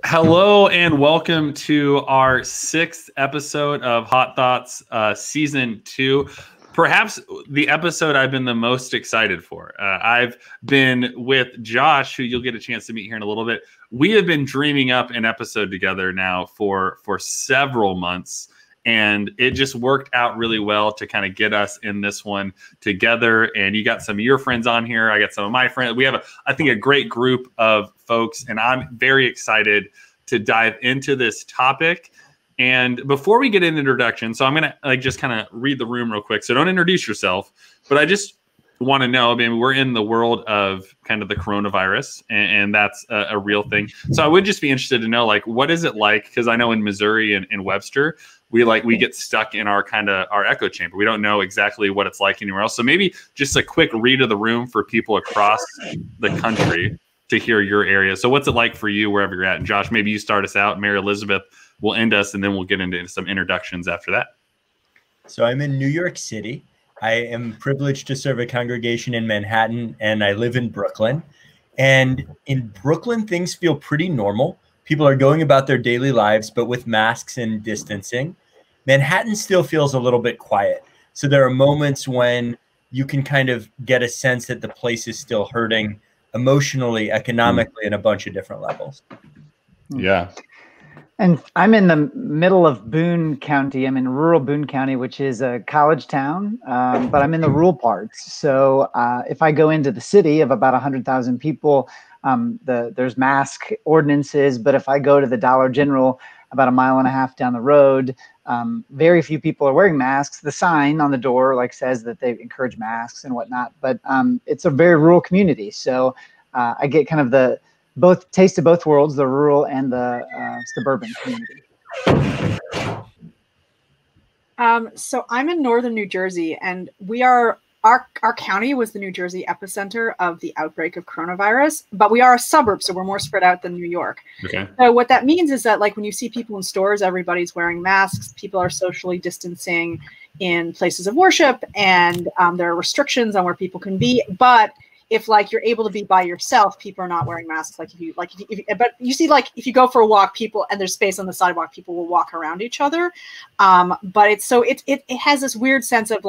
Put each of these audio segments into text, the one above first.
Hello and welcome to our 6th episode of Hot Thoughts Season 2. Perhaps the episode I've been the most excited for. I've been with Josh, who you'll get a chance to meet here in a little bit. We have been dreaming up an episode together now for several months, and it just worked out really well to kind of get us in this one together. And you got some of your friends on here. I got some of my friends. We have, I think, a great group of folks, and I'm very excited to dive into this topic. And before we get into introduction, so I'm going to just kind of read the room real quick. So don't introduce yourself, but I just want to know, I mean, we're in the world of kind of the coronavirus, and that's a real thing. So I would just be interested to know, like, what is it like? Because I know in Missouri and Webster, we get stuck in our echo chamber. We don't know exactly what it's like anywhere else. So maybe just a quick read of the room for people across the country to hear your area. So what's it like for you wherever you're at? And Josh, maybe you start us out. Mary Elizabeth will end us, and then we'll get into some introductions after that. So I'm in New York City. I am privileged to serve a congregation in Manhattan, and I live in Brooklyn. And in Brooklyn, things feel pretty normal. People are going about their daily lives, but with masks and distancing. Manhattan still feels a little bit quiet. So there are moments when you can kind of get a sense that the place is still hurting emotionally, economically, and a bunch of different levels. Yeah. And I'm in the middle of Boone County. I'm in rural Boone County, which is a college town, but I'm in the rural parts. So if I go into the city of about 100,000 people, there's mask ordinances. But if I go to the Dollar General about a mile and a half down the road, very few people are wearing masks. The sign on the door says that they encourage masks and whatnot. But it's a very rural community. So I get kind of the taste of both worlds, the rural and the suburban community. So I'm in northern New Jersey, and our county was the New Jersey epicenter of the outbreak of coronavirus, but we are a suburb, so we're more spread out than New York. Okay. So what that means is that, like, when you see people in stores, everybody's wearing masks, people are socially distancing in places of worship, and there are restrictions on where people can be, but if you're able to be by yourself, people are not wearing masks. But you see, if you go for a walk, people, and there's space on the sidewalk, people will walk around each other. But it has this weird sense of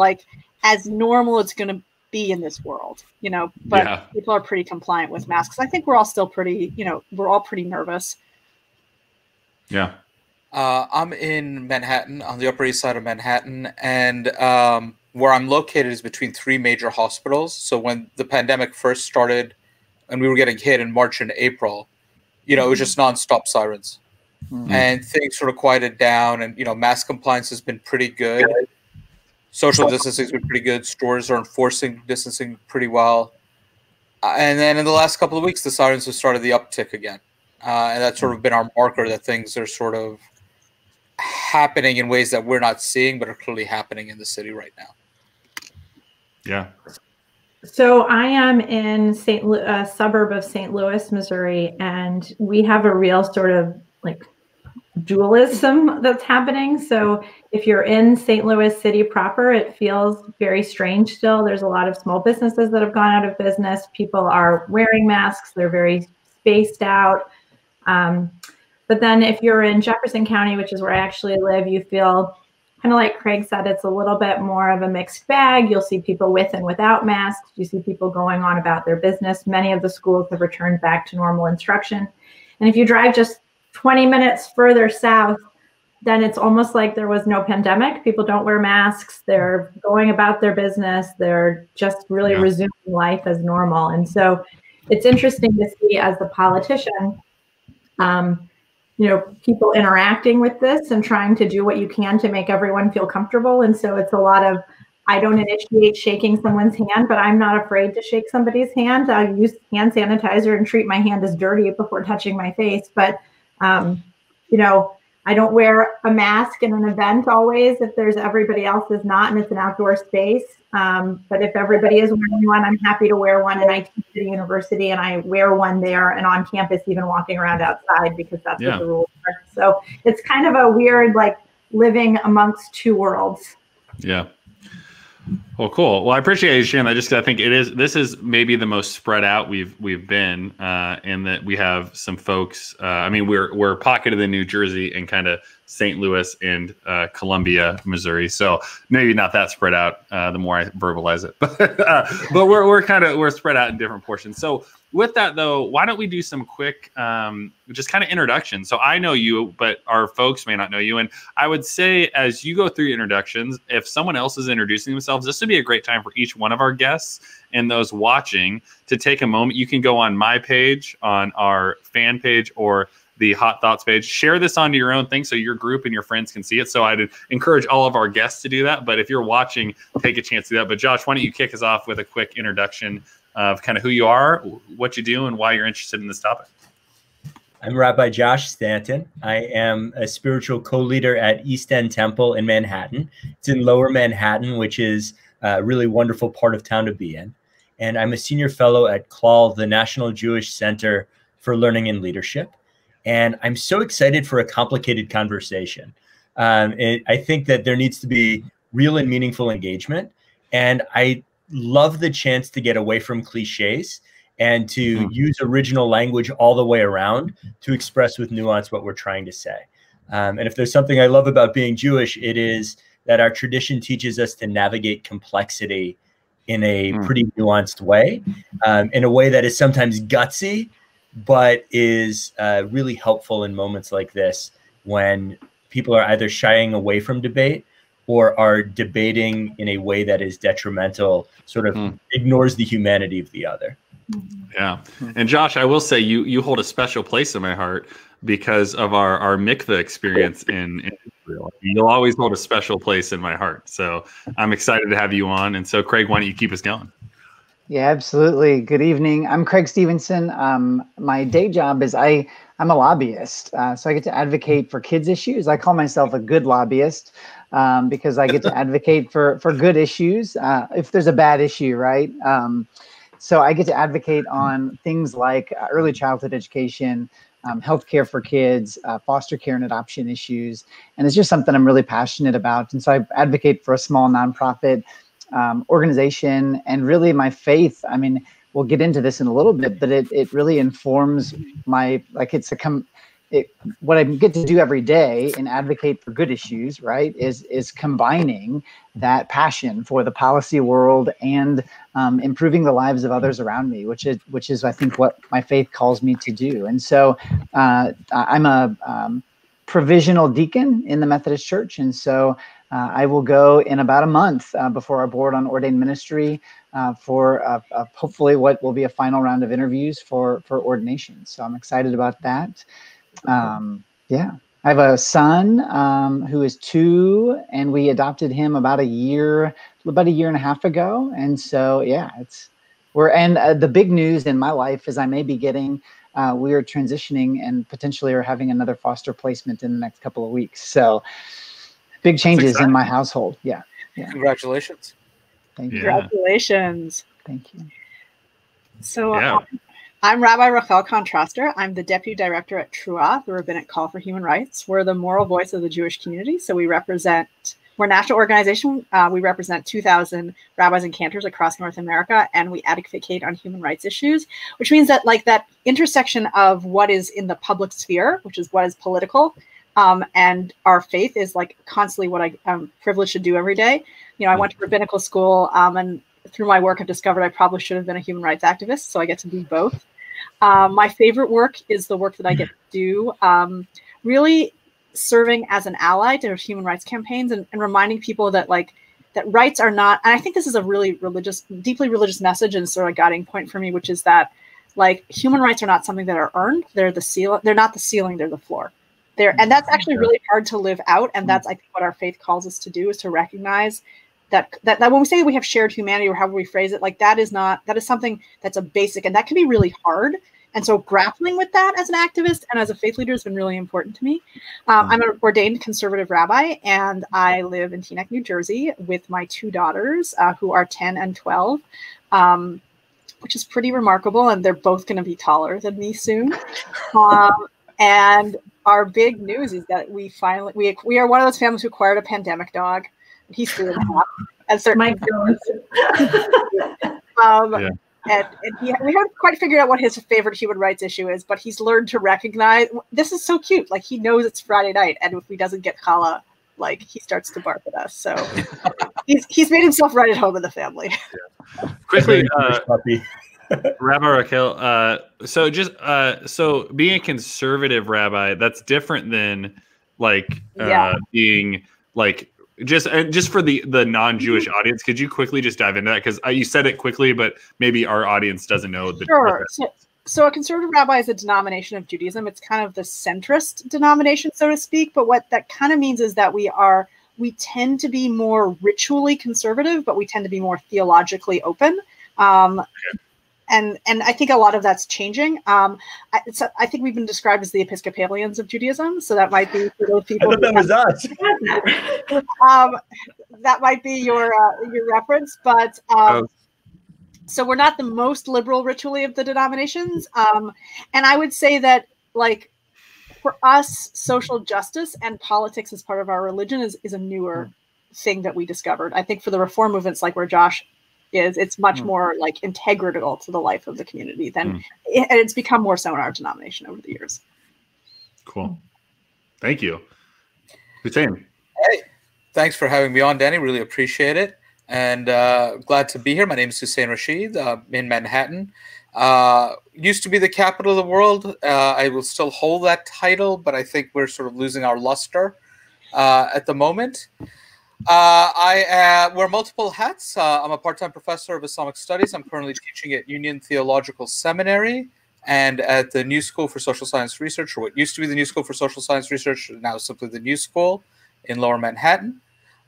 as normal it's going to be in this world, but yeah. People are pretty compliant with masks. I think we're all still pretty, we're all pretty nervous. Yeah. I'm in Manhattan, on the Upper East Side of Manhattan, and where I'm located is between 3 major hospitals. So when the pandemic first started and we were getting hit in March and April, it was just nonstop sirens. Mm-hmm. And things sort of quieted down, and, mask compliance has been pretty good. Social distancing has been pretty good. Stores are enforcing distancing pretty well. And then in the last couple of weeks, the sirens have started the uptick again. And that's sort of been our marker that things are sort of happening in ways that we're not seeing, but are clearly happening in the city right now. Yeah. So I am in a suburb of St. Louis, Missouri, and we have a real sort of dualism that's happening. So if you're in St. Louis City proper, it feels very strange still. There's a lot of small businesses that have gone out of business. People are wearing masks. They're very spaced out. But then if you're in Jefferson County, which is where I actually live, you feel kind of like Craig said, it's a little bit more of a mixed bag. You'll see people with and without masks. You see people going on about their business. Many of the schools have returned back to normal instruction. And if you drive just 20 minutes further south, then it's almost like there was no pandemic. People don't wear masks. They're going about their business. They're just really resuming life as normal. And so it's interesting to see, as the politician, people interacting with this and trying to do what you can to make everyone feel comfortable. And so it's a lot of, I don't initiate shaking someone's hand, but I'm not afraid to shake somebody's hand. I use hand sanitizer and treat my hand as dirty before touching my face. But, I don't wear a mask in an event always if there's everybody else is not, and it's an outdoor space. But if everybody is wearing one, I'm happy to wear one. And I teach at a university, and I wear one there and on campus, even walking around outside, because that's what the rules are. So it's kind of a weird, living amongst two worlds. Yeah. Well, cool. Well, I appreciate you sharing that. Just 'cause I think this is maybe the most spread out we've been, in that we have some folks. I mean, we're pocketed in New Jersey and kind of St. Louis and Columbia, Missouri. So maybe not that spread out. The more I verbalize it, but we're spread out in different portions. So with that though, why don't we do some quick, just kind of introductions? So I know you, but our folks may not know you. And I would say as you go through your introductions, if someone else is introducing themselves, this would be a great time for each one of our guests and those watching to take a moment. You can go on my page, on our fan page, or the Hot Thoughts page. Share this onto your own thing so your group and your friends can see it. So I'd encourage all of our guests to do that. But if you're watching, take a chance to do that. But Josh, why don't you kick us off with a quick introduction of kind of who you are, what you do, and why you're interested in this topic. I'm Rabbi Josh Stanton. I am a spiritual co-leader at East End Temple in Manhattan. It's in Lower Manhattan, which is a really wonderful part of town to be in. And I'm a senior fellow at CLAL, the National Jewish Center for Learning and Leadership. And I'm so excited for a complicated conversation. I think that there needs to be real and meaningful engagement. And I love the chance to get away from cliches and to use original language all the way around to express with nuance what we're trying to say. And if there's something I love about being Jewish, it is that our tradition teaches us to navigate complexity in a pretty nuanced way, in a way that is sometimes gutsy, but is really helpful in moments like this when people are either shying away from debate or are debating in a way that is detrimental, sort of ignores the humanity of the other. Yeah. And Josh, I will say you hold a special place in my heart because of our mikveh experience in Israel. You'll always hold a special place in my heart. So I'm excited to have you on. And so Craig, why don't you keep us going? Yeah, absolutely. Good evening. I'm Craig Stevenson. My day job is I'm a lobbyist. So I get to advocate for kids' issues. I call myself a good lobbyist because I get to advocate for good issues if there's a bad issue, right? So I get to advocate on things like early childhood education, healthcare for kids, foster care and adoption issues. And it's just something I'm really passionate about. And so I advocate for a small nonprofit organization, and really my faith. I mean, we'll get into this in a little bit, but it really informs my, like, what I get to do every day and advocate for good issues, right, is combining that passion for the policy world and improving the lives of others around me, which is I think what my faith calls me to do. And so I'm a provisional deacon in the Methodist Church, and so I will go in about a month before our board on ordained ministry for hopefully what will be a final round of interviews for ordination. So I'm excited about that. Yeah, I have a son who is 2, and we adopted him about a year and a half ago. And so, yeah, the big news in my life is I may be getting, we are transitioning and potentially are having another foster placement in the next couple of weeks. So big changes in my household. Yeah. Congratulations. Thank you. Congratulations. Thank you. So I'm Rabbi Rachel Contraster. I'm the Deputy Director at TRUA, the Rabbinic Call for Human Rights. We're the moral voice of the Jewish community. So we're a national organization. We represent 2,000 rabbis and cantors across North America, and we advocate on human rights issues, which means that like that intersection of what is in the public sphere, which is what is political, and our faith is like constantly what I'm privileged to do every day. You know, I went to rabbinical school, and through my work, I've discovered I probably should have been a human rights activist. So I get to do both. My favorite work is the work that I get to do, really serving as an ally to human rights campaigns and reminding people that that rights are not, and I think this is a really deeply religious message and sort of a guiding point for me, which is that like human rights are not something that are earned. They're the ceiling. They're not the ceiling. They're the floor. And that's actually really hard to live out. And that's, I think, what our faith calls us to do, is to recognize that when we say we have shared humanity, or however we phrase it, like that is something that's a basic, and that can be really hard. And so grappling with that as an activist and as a faith leader has been really important to me. I'm an ordained conservative rabbi, and I live in Teaneck, New Jersey with my 2 daughters who are 10 and 12, which is pretty remarkable. And they're both going to be taller than me soon. And our big news is that we are one of those families who acquired a pandemic dog. He's 3.5. and certain and we haven't quite figured out what his favorite human rights issue is, but he's learned to recognize this is so cute. Like, he knows it's Friday night, and if he doesn't get challah, like, he starts to bark at us. So he's made himself right at home in the family. Quickly, Rabbi Raquel, so being a conservative rabbi, that's different than being like just for the non-Jewish audience. Could you quickly just dive into that? Because you said it quickly, but maybe our audience doesn't know. Sure. So a conservative rabbi is a denomination of Judaism. It's kind of the centrist denomination, so to speak. But what that kind of means is that we tend to be more ritually conservative, but we tend to be more theologically open. And I think a lot of that's changing. I think we've been described as the Episcopalians of Judaism, so that might be for those people. I thought that was us. That might be your reference, but so we're not the most liberal ritually of the denominations. And I would say that, like, for us, social justice and politics as part of our religion is a newer thing that we discovered. I think for the reform movements, like where Josh is, it's much more like integral to the life of the community and it's become more so in our denomination over the years. Cool. Thank you. Hussein. Hey, thanks for having me on, Danny. Really appreciate it. And glad to be here. My name is Hussein Rashid, in Manhattan. Used to be the capital of the world. I will still hold that title, but I think we're sort of losing our luster at the moment. I wear multiple hats. I'm a part-time professor of Islamic Studies. I'm currently teaching at Union Theological Seminary and at the New School for Social Science Research, or what used to be the New School for Social Science Research, now simply the New School in Lower Manhattan.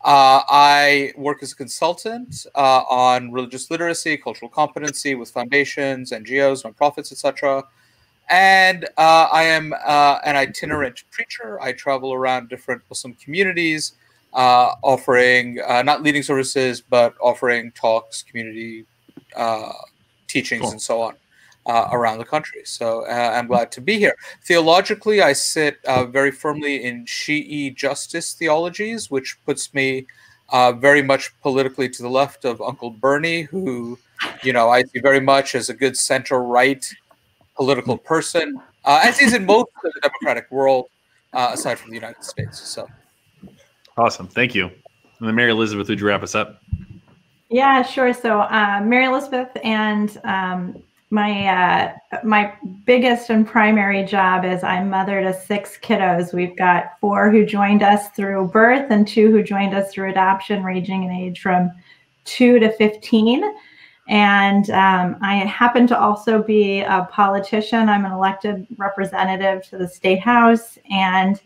I work as a consultant on religious literacy, cultural competency with foundations, NGOs, nonprofits, etc. And I am an itinerant preacher. I travel around different Muslim communities, offering not leading services, but offering talks, community teachings, and so on around the country. So I'm glad to be here. Theologically, I sit very firmly in Shi'i justice theologies, which puts me very much politically to the left of Uncle Bernie, who, I see very much as a good center-right political person, as he's in most of the democratic world, aside from the United States. So. Awesome. Thank you. And then Mary Elizabeth, would you wrap us up? Yeah, sure. So Mary Elizabeth, and my biggest and primary job is I'm mother to 6 kiddos. We've got 4 who joined us through birth and 2 who joined us through adoption, ranging in age from 2 to 15. And I happen to also be a politician. I'm an elected representative to the State House, and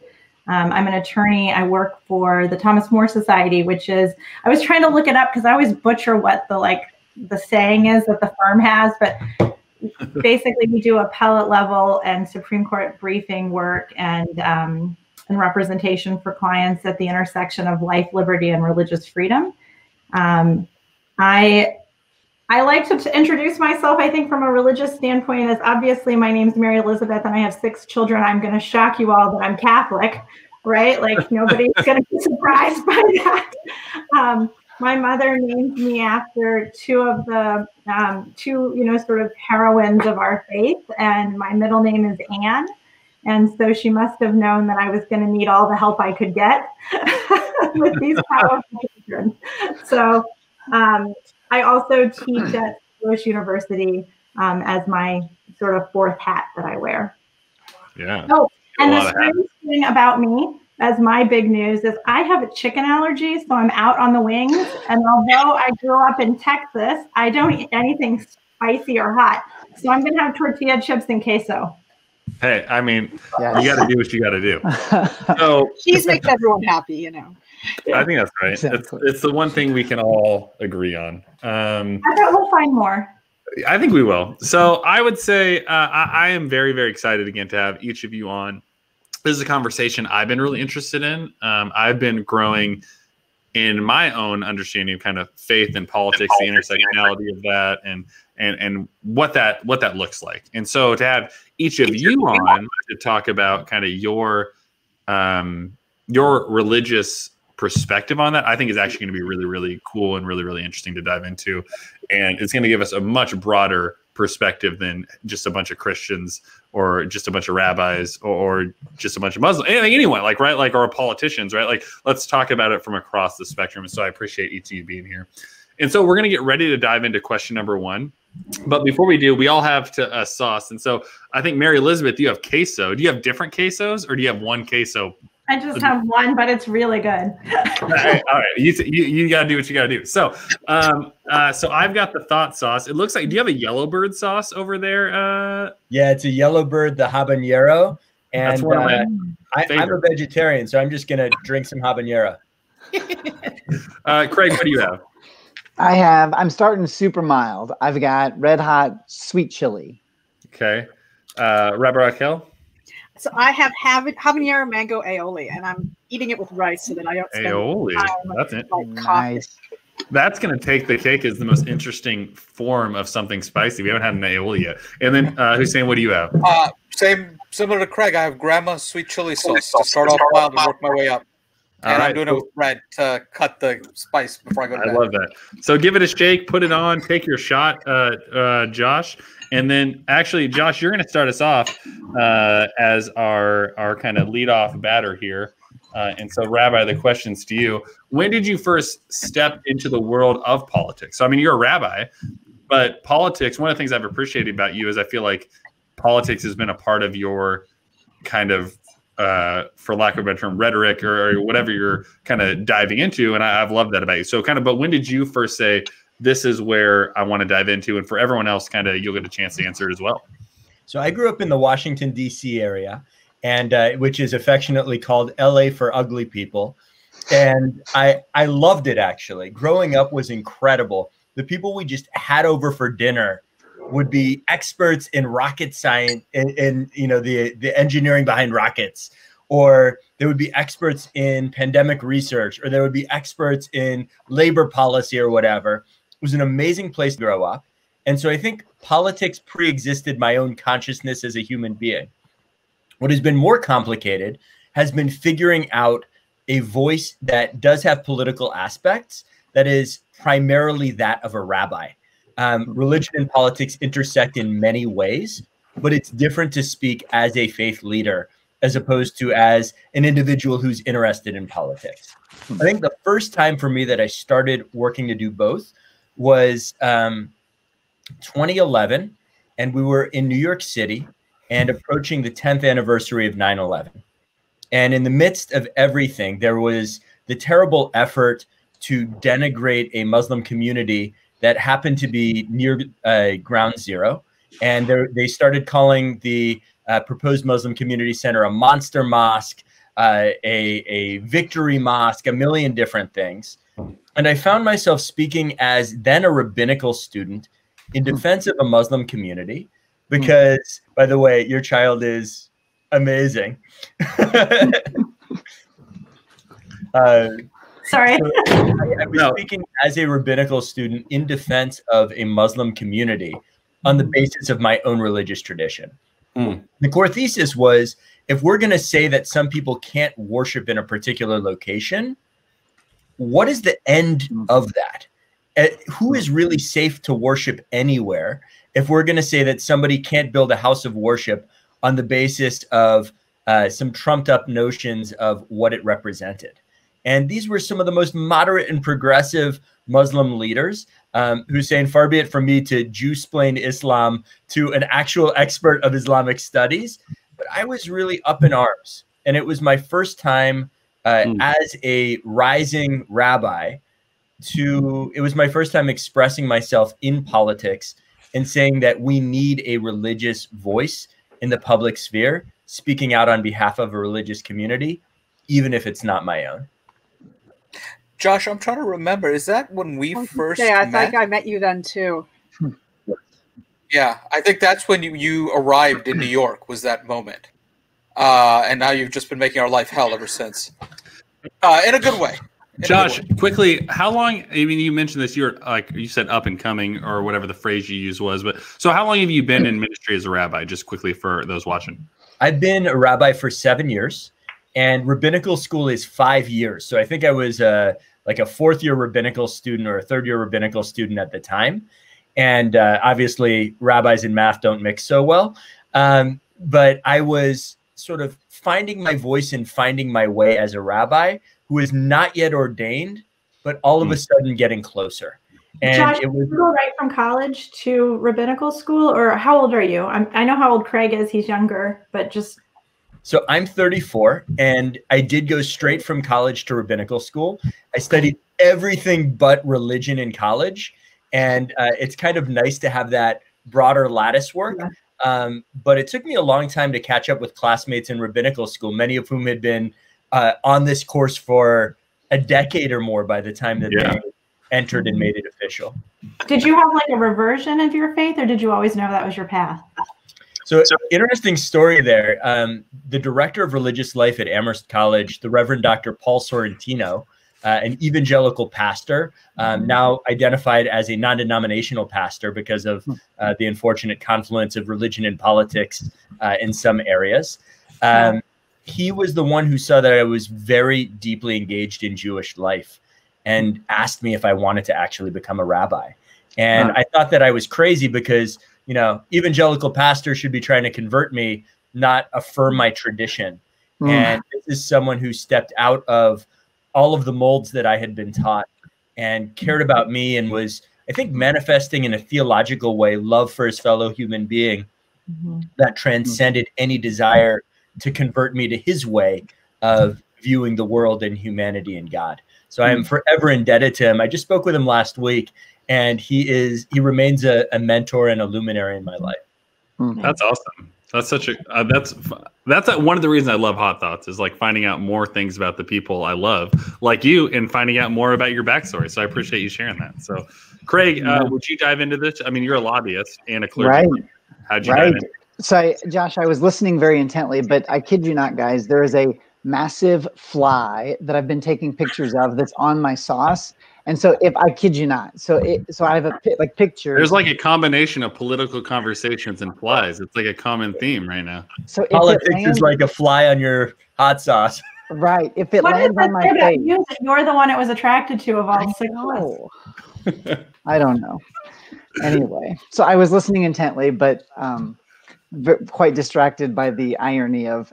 I'm an attorney. I work for the Thomas More Society, which is, I was trying to look it up because I always butcher what the saying is that the firm has, but basically we do appellate level and Supreme Court briefing work and representation for clients at the intersection of life, liberty, and religious freedom. I like to introduce myself, I think, from a religious standpoint, as obviously my name's Mary Elizabeth and I have 6 children. I'm going to shock you all that I'm Catholic, right? Like, nobody's going to be surprised by that. My mother named me after 2 of the sort of heroines of our faith, and my middle name is Anne. And so she must have known that I was going to need all the help I could get with these powerful children. So, I also teach at Jewish University as my sort of 4th hat that I wear. Yeah. Oh, and the strange thing about me, as my big news, is I have a chicken allergy, so I'm out on the wings. And although I grew up in Texas, I don't eat anything spicy or hot. So I'm going to have tortilla chips and queso. Hey, I mean, You got to do what you got to do. So cheese makes everyone happy, I think that's right. Exactly. It's the one thing we can all agree on. I bet we'll find more. I think we will. So I would say I am very, very excited again to have each of you on. This is a conversation I've been really interested in. I've been growing in my own understanding of kind of faith and politics, the intersectionality of that, and what that looks like. And so to have each of you on to talk about kind of your religious perspective on that, I think is actually going to be really, really cool and really, really interesting to dive into. And it's going to give us a much broader perspective than just a bunch of Christians or just a bunch of rabbis or just a bunch of Muslims, anyone, like, right, like, or politicians, right? Like, let's talk about it from across the spectrum. And so I appreciate each of you being here. And so we're going to get ready to dive into question number 1. But before we do, we all have to sauce. And so I think, Mary Elizabeth, you have queso. Do you have different quesos or do you have one queso? I just have one, but it's really good. All right. You got to do what you got to do. So so I've got the thought sauce. It looks like, do you have a Yellowbird sauce over there? Yeah, it's a Yellowbird, the habanero. And that's one of my I'm a vegetarian, so I'm just going to drink some habanero. Craig, what do you have? I'm starting super mild. I've got red hot sweet chili. Okay. Rabbi Raquel? So I have habanero mango aioli, and I'm eating it with rice so that I don't spend aioli. That's it. Nice. That's going to take the cake as the most interesting form of something spicy. We haven't had an aioli yet. And then Hussein, what do you have? Similar to Craig, I have grandma's sweet chili sauce to start off mild and work my way up. And I'm doing it with bread to cut the spice before I go to bed. I love that. So give it a shake, put it on, take your shot, Josh. And then actually, Josh, you're going to start us off as our kind of lead-off batter here. And so, Rabbi, the question's to you. When did you first step into the world of politics? So, I mean, you're a rabbi, but politics, one of the things I've appreciated about you is I feel like politics has been a part of your kind of, for lack of a better term, rhetoric or whatever you're kind of diving into. And I've loved that about you. So kind of, but when did you first say, this is where I want to dive into? And for everyone else, kind of, you'll get a chance to answer it as well. So I grew up in the Washington, D.C. area, and which is affectionately called LA for ugly people. And I loved it, actually. Growing up was incredible. The people we just had over for dinner would be experts in rocket science and the engineering behind rockets, or they would be experts in pandemic research, or there would be experts in labor policy or whatever. It was an amazing place to grow up. And so I think politics pre-existed my own consciousness as a human being. What has been more complicated has been figuring out a voice that does have political aspects that is primarily that of a rabbi. Religion and politics intersect in many ways, but it's different to speak as a faith leader as opposed to as an individual who's interested in politics. I think the first time for me that I started working to do both was 2011, and we were in New York City and approaching the 10th anniversary of 9/11. And in the midst of everything, there was the terrible effort to denigrate a Muslim community that happened to be near ground zero. And they started calling the proposed Muslim Community Center a monster mosque, a victory mosque, a million different things. And I found myself speaking as then a rabbinical student in defense of a Muslim community, because, by the way, your child is amazing. Sorry. I was speaking as a rabbinical student in defense of a Muslim community on the basis of my own religious tradition. The core thesis was, if we're going to say that some people can't worship in a particular location, what is the end of that? Who is really safe to worship anywhere if we're going to say that somebody can't build a house of worship on the basis of some trumped up notions of what it represented? And these were some of the most moderate and progressive Muslim leaders. Hussein, far be it from me to Jew-splain Islam to an actual expert of Islamic studies, but I was really up in arms. And it was my first time as a rising rabbi it was my first time expressing myself in politics and saying that we need a religious voice in the public sphere, speaking out on behalf of a religious community, even if it's not my own. Josh, I'm trying to remember. Is that when we first met? I think I met you then too. Yeah, I think that's when you arrived in New York, was that moment. And now you've just been making our life hell ever since. In a good way. Josh, quickly, how long, I mean, you mentioned this, you're like, you said up and coming or whatever the phrase you used was, but so how long have you been in ministry as a rabbi, just quickly for those watching? I've been a rabbi for 7 years. and rabbinical school is 5 years. So I think I was like a fourth-year rabbinical student or a third-year rabbinical student at the time. And obviously, rabbis and math don't mix so well. But I was sort of finding my voice and finding my way as a rabbi who is not yet ordained, but all of a sudden getting closer. And Josh, it was, did you go right from college to rabbinical school, or how old are you? I know how old Craig is. He's younger, but just. So I'm 34, and I did go straight from college to rabbinical school. I studied everything but religion in college, and it's kind of nice to have that broader lattice work. Yeah. But it took me a long time to catch up with classmates in rabbinical school, many of whom had been on this course for a decade or more by the time that they entered and made it official. Did you have like a reversion of your faith, or did you always know that was your path? So interesting story there. The director of religious life at Amherst College, the Reverend Dr. Paul Sorrentino, an evangelical pastor, now identified as a non-denominational pastor because of the unfortunate confluence of religion and politics in some areas. He was the one who saw that I was very deeply engaged in Jewish life and asked me if I wanted to actually become a rabbi. And I thought that I was crazy because, you know, evangelical pastors should be trying to convert me, not affirm my tradition. And this is someone who stepped out of all of the molds that I had been taught and cared about me and was, I think, manifesting in a theological way, love for his fellow human being that transcended any desire to convert me to his way of viewing the world and humanity and God. So I am forever indebted to him. I just spoke with him last week, and he remains a mentor and a luminary in my life. That's awesome. That's such a that's one of the reasons I love Hot Thoughts is like finding out more things about the people I love, like you, and finding out more about your backstory. So I appreciate you sharing that. So, Craig, would you dive into this? I mean, you're a lobbyist and a clergyman. Right. How'd you dive in? So, Josh, I was listening very intently, but I kid you not, guys, there is a massive fly that I've been taking pictures of that's on my sauce. And so if I kid you not, so I have a picture. There's like a combination of political conversations and flies. It's like a common theme right now. So politics is like a fly on your hot sauce. Right. If it lands on my face. You're the one it was attracted to of all six of us. I don't know. Anyway, so I was listening intently, but quite distracted by the irony of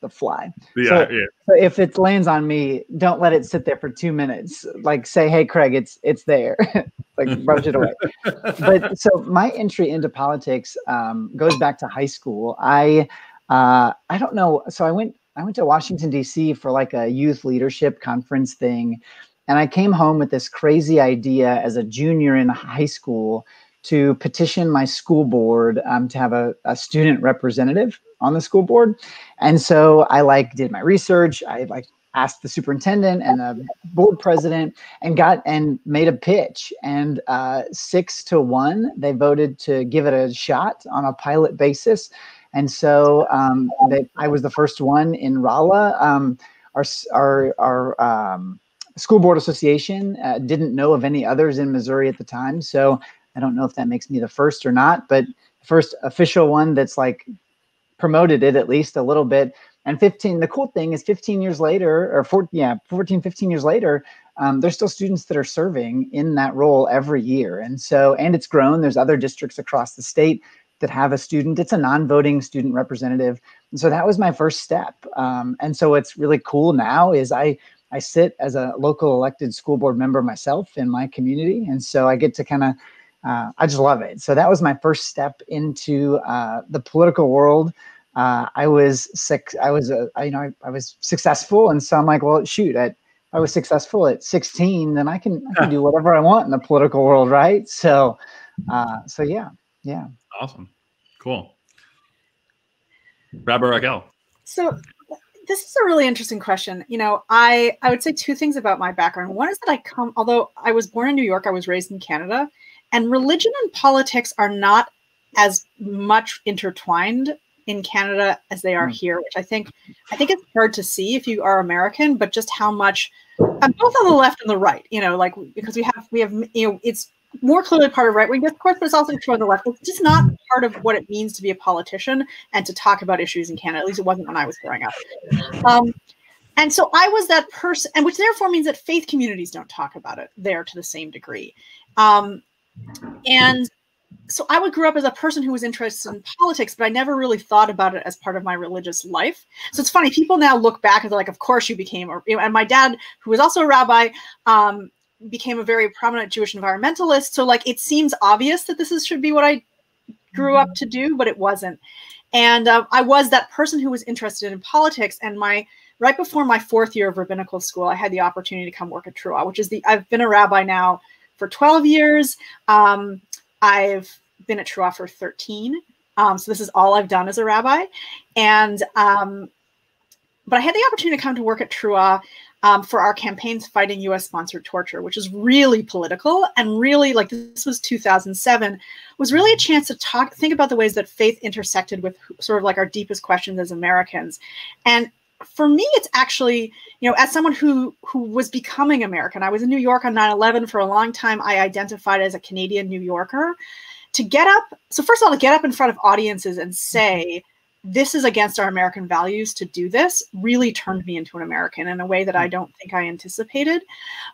the fly. So if it lands on me, don't let it sit there for 2 minutes. Like say, hey, Craig, it's there. Like brush it away. But so my entry into politics goes back to high school. I don't know. So I went to Washington, D.C. for like a youth leadership conference thing. And I came home with this crazy idea as a junior in high school to petition my school board to have a student representative on the school board. And so I did my research. I asked the superintendent and the board president and made a pitch. And 6-1, they voted to give it a shot on a pilot basis. And so I was the first one in Rolla. Our school board association didn't know of any others in Missouri at the time. So I don't know if that makes me the first or not, but first official one that's like promoted it at least a little bit. And the cool thing is 15 years later, or 14, 15 years later, there's still students that are serving in that role every year. And it's grown. There's other districts across the state that have a student. It's a non-voting student representative. And so that was my first step. And so what's really cool now is I sit as a local elected school board member myself in my community. And so I get to kind of, I just love it. So that was my first step into the political world. I was successful. And so I'm like, well, shoot, I was successful at 16, then I can do whatever I want in the political world. Right. So yeah. Awesome. Cool. Rabbi Raquel. So this is a really interesting question. You know, I would say two things about my background. One is that although I was born in New York, I was raised in Canada, and religion and politics are not as much intertwined in Canada as they are here, which I think it's hard to see if you are American, but just how much both on the left and the right, you know, like because we have, you know, it's more clearly part of right-wing discourse, but it's also true on the left. It's just not part of what it means to be a politician and to talk about issues in Canada. At least it wasn't when I was growing up. And so I was that person, and which therefore means that faith communities don't talk about it there to the same degree. And so I grew up as a person who was interested in politics, but I never really thought about it as part of my religious life. So it's funny, people now look back and they're like, of course you became, and my dad, who was also a rabbi, became a very prominent Jewish environmentalist. So like, it seems obvious that should be what I grew up to do, but it wasn't. And I was that person who was interested in politics. And right before my 4th year of rabbinical school, I had the opportunity to come work at Trua, which is I've been a rabbi now for 12 years. I've been at Trua for 13. So this is all I've done as a rabbi. And, but I had the opportunity to come to work at Trua for our campaigns fighting US sponsored torture, which is really political and really, like, this was 2007, was really a chance to think about the ways that faith intersected with sort of like our deepest questions as Americans. And for me, it's actually, you know, as someone who was becoming American, I was in New York on 9/11 for a long time. I identified as a Canadian New Yorker. To get up, so first of all, to get up in front of audiences and say, this is against our American values to do this, really turned me into an American in a way that I don't think I anticipated.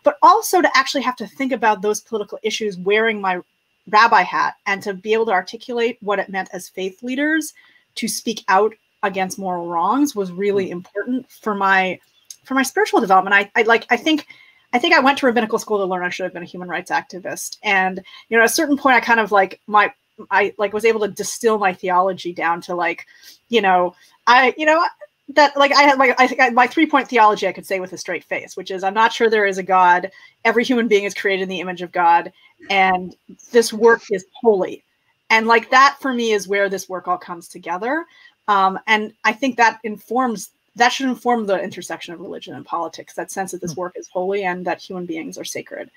But also to actually have to think about those political issues wearing my rabbi hat and to be able to articulate what it meant as faith leaders to speak out against moral wrongs was really important for my spiritual development. I think I went to rabbinical school to learn I should have been a human rights activist. And, you know, at a certain point, I kind of I was able to distill my theology down to like, I had my 3-point theology I could say with a straight face, which is I'm not sure there is a God. Every human being is created in the image of God. And this work is holy. And like that for me is where this work all comes together. And I think that should inform the intersection of religion and politics, that sense that this work is holy and that human beings are sacred.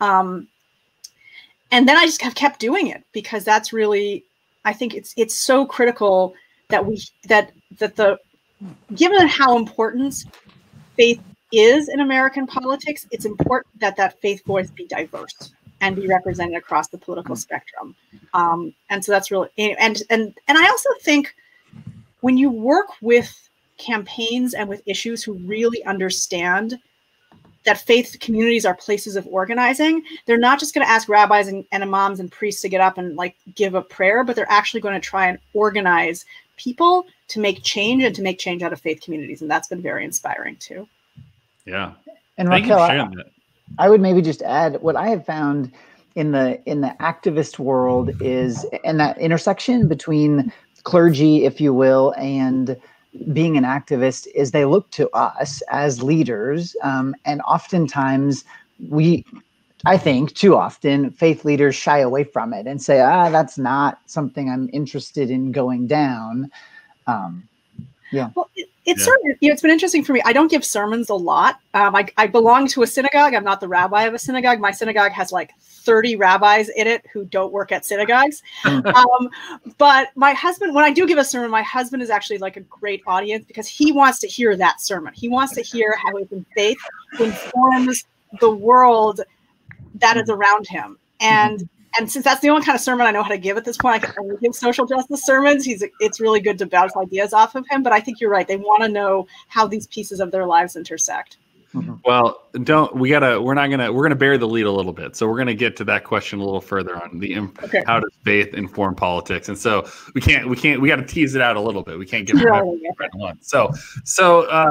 And then I just have kept doing it because that's really, I think it's so critical that given how important faith is in American politics, it's important that faith voice be diverse and be represented across the political spectrum. And so that's really, and I also think when you work with campaigns and with issues who really understand that faith communities are places of organizing, they're not just going to ask rabbis and imams and priests to get up and like give a prayer, but they're actually going to try and organize people to make change and to make change out of faith communities. And that's been very inspiring too. Yeah. And Raquel, I would maybe just add what I have found in the activist world is, and that intersection between clergy, if you will, and being an activist, is they look to us as leaders. And oftentimes I think too often faith leaders shy away from it and say, that's not something I'm interested in going down. Yeah. Well, it's certainly, it's been interesting for me. I don't give sermons a lot. I belong to a synagogue. I'm not the rabbi of a synagogue. My synagogue has like 30 rabbis in it who don't work at synagogues. But my husband, when I do give a sermon, my husband is actually like a great audience because he wants to hear that sermon. He wants to hear how his faith informs the world that is around him. And since that's the only kind of sermon I know how to give at this point, I can only give social justice sermons. It's really good to bounce ideas off of him. But I think you're right. They want to know how these pieces of their lives intersect. Well, we're gonna bury the lead a little bit. So we're gonna get to that question a little further on how does faith inform politics? And so we got to tease it out a little bit. We can't get right at once. So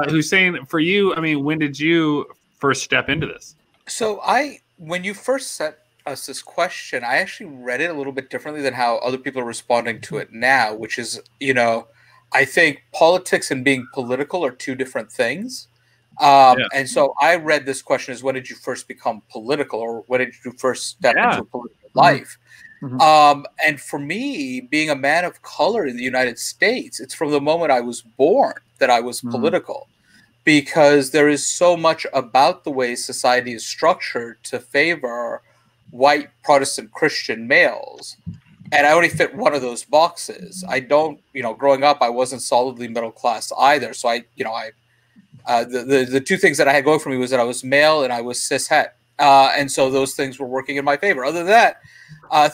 Hussein, for you, I mean, when did you first step into this? So when you first set us this question, I actually read it a little bit differently than how other people are responding to it now, which is, I think politics and being political are two different things. And so I read this question as, when did you first become political, or when did you first step into a political life? And for me, being a man of color in the United States, it's from the moment I was born that I was political, because there is so much about the way society is structured to favor white Protestant Christian males. And I only fit one of those boxes. I don't, growing up, I wasn't solidly middle class either. So the two things that I had going for me was that I was male and I was cishet. And so those things were working in my favor. Other than that,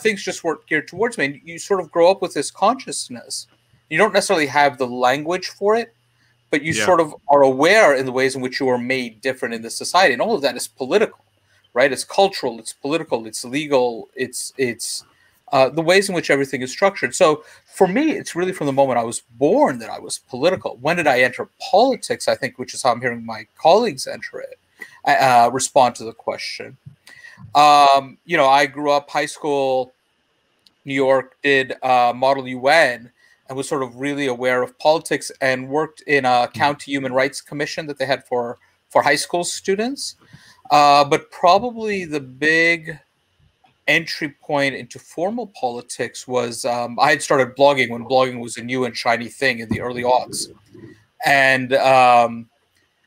things just weren't geared towards me. And you sort of grow up with this consciousness. You don't necessarily have the language for it, but you sort of are aware in the ways in which you are made different in the society. And all of that is political, right? It's cultural, it's political, it's legal, it's the ways in which everything is structured. So for me, it's really from the moment I was born that I was political. When did I enter politics, I think, which is how I'm hearing my colleagues enter it, respond to the question. You know, I grew up high school, New York, did Model UN, and was sort of really aware of politics, and worked in a county human rights commission that they had for high school students. But probably the big entry point into formal politics was I had started blogging when blogging was a new and shiny thing in the early aughts. And I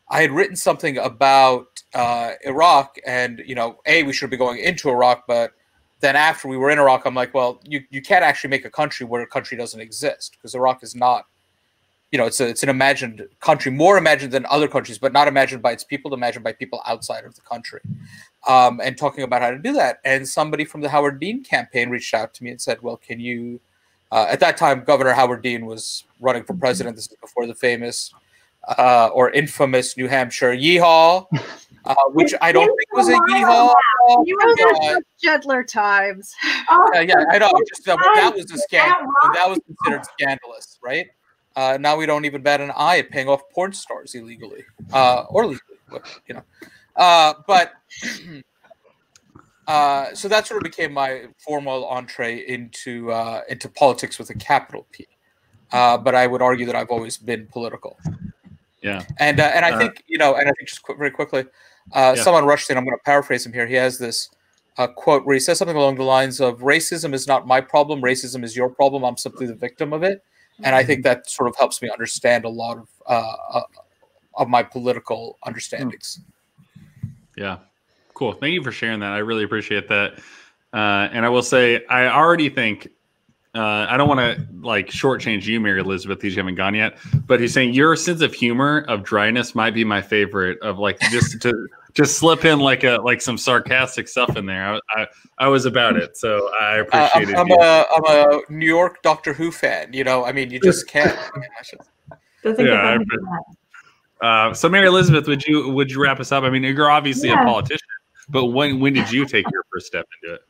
had written something about Iraq, and, you know, we should be going into Iraq, but then after we were in Iraq, I'm like, well, you can't actually make a country where a country doesn't exist, because Iraq is not, you know, it's an imagined country, more imagined than other countries, but not imagined by its people, imagined by people outside of the country. And talking about how to do that. And somebody from the Howard Dean campaign reached out to me and said, well, can you, at that time, Governor Howard Dean was running for president. This is before the famous or infamous New Hampshire yeehaw, which I don't think was a yeehaw. You were gentler times. Yeah, I know. Just that was a scandal. That was considered scandalous, right? Now we don't even bat an eye at paying off porn stars illegally or legally, you know. But so that sort of became my formal entree into politics with a capital P. But I would argue that I've always been political. Yeah. And I think, you know, and I think just very quickly, someone rushed in. I'm going to paraphrase him here. He has this quote where he says something along the lines of, "Racism is not my problem. Racism is your problem. I'm simply the victim of it." And I think that sort of helps me understand a lot of my political understandings. Yeah. Cool. Thank you for sharing that. I really appreciate that. And I will say, I already think, I don't want to like shortchange you, Mary Elizabeth, because you haven't gone yet, but he's saying your sense of humor of dryness might be my favorite, of like just to just slip in like some sarcastic stuff in there. I was about it. So I appreciate it. I'm a New York Doctor Who fan. You know, I mean, you just can't. So Mary Elizabeth, would you wrap us up? I mean, you're obviously a politician, but when did you take your first step into it?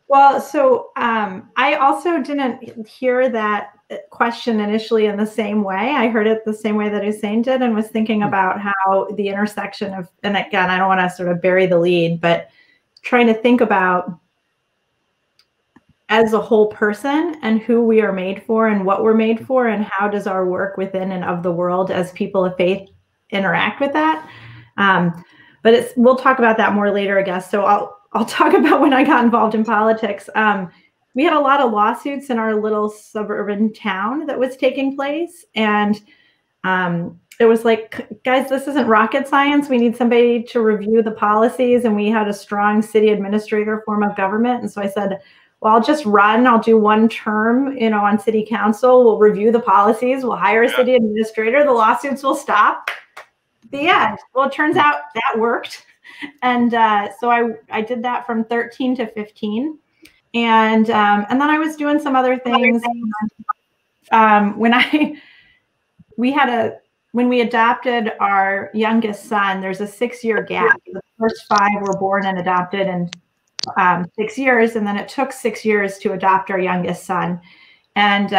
Well, so I also didn't hear that question initially in the same way. I heard it the same way that Hussein did, and was thinking about how the intersection of, and again, I don't want to sort of bury the lead, but trying to think about as a whole person and who we are made for and what we're made for, and how does our work within and of the world as people of faith interact with that. But we'll talk about that more later, I guess. So I'll talk about when I got involved in politics. We had a lot of lawsuits in our little suburban town that was taking place. And it was like, guys, this isn't rocket science. We need somebody to review the policies. And we had a strong city administrator form of government. And so I said, well, I'll just run. I'll do one term, you know, on city council. We'll review the policies. We'll hire a city administrator. The lawsuits will stop. The end. Well, it turns out that worked. And so I did that from 13 to 15. And then I was doing some other things. When we adopted our youngest son, there's a 6-year gap. The first 5 were born and adopted in 6 years. And then it took 6 years to adopt our youngest son. And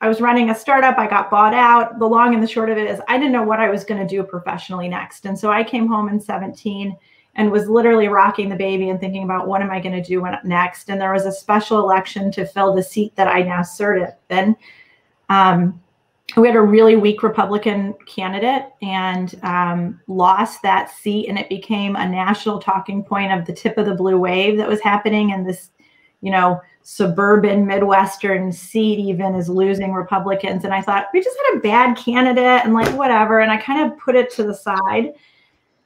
I was running a startup. I got bought out. The long and the short of it is I didn't know what I was going to do professionally next. And so I came home in 17 and was literally rocking the baby and thinking about what am I going to do next. And there was a special election to fill the seat that I now serve in. We had a really weak Republican candidate and lost that seat. And it became a national talking point of the tip of the blue wave that was happening in this, you know, suburban Midwestern seat even is losing Republicans. And I thought, we just had a bad candidate and like, whatever. And I kind of put it to the side.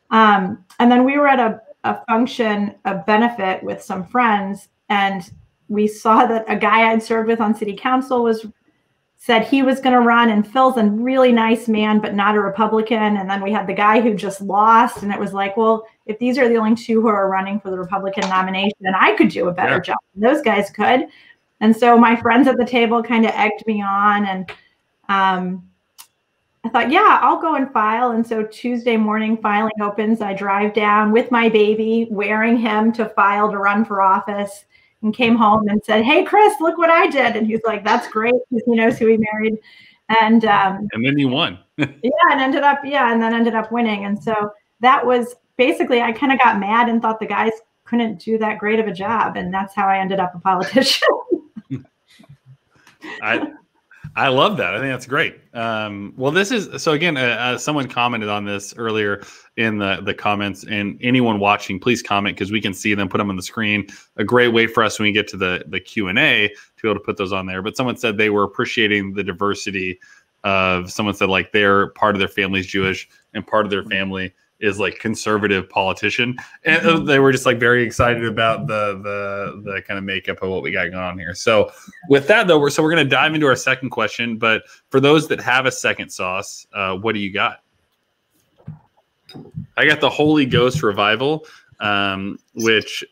And then we were at a function, a benefit with some friends. And we saw that a guy I'd served with on city council said he was going to run, and Phil's a really nice man, but not a Republican. And then we had the guy who just lost. And it was like, well, if these are the only 2 who are running for the Republican nomination, then I could do a better job than those guys could. And so my friends at the table kind of egged me on. And I thought, yeah, I'll go and file. And so Tuesday morning filing opens. I drive down with my baby, wearing him to file to run for office, and came home and said, "Hey, Chris, look what I did." And he's like, "That's great," because he knows who he married. And then you won. and ended up winning. And so that was basically, I kind of got mad and thought the guys couldn't do that great of a job. And that's how I ended up a politician. I love that. I think that's great. Well, this is so again, someone commented on this earlier in the comments, and anyone watching, please comment because we can see them, put them on the screen. A great way for us when we get to the Q&A to be able to put those on there. But someone said they were appreciating the diversity of, someone said like they're part of their family's Jewish and part of their family is like conservative politician, and they were just like very excited about the kind of makeup of what we got going on here. So with that though, we're going to dive into our second question. But for those that have a second sauce, what do you got? I got the Holy Ghost Revival, which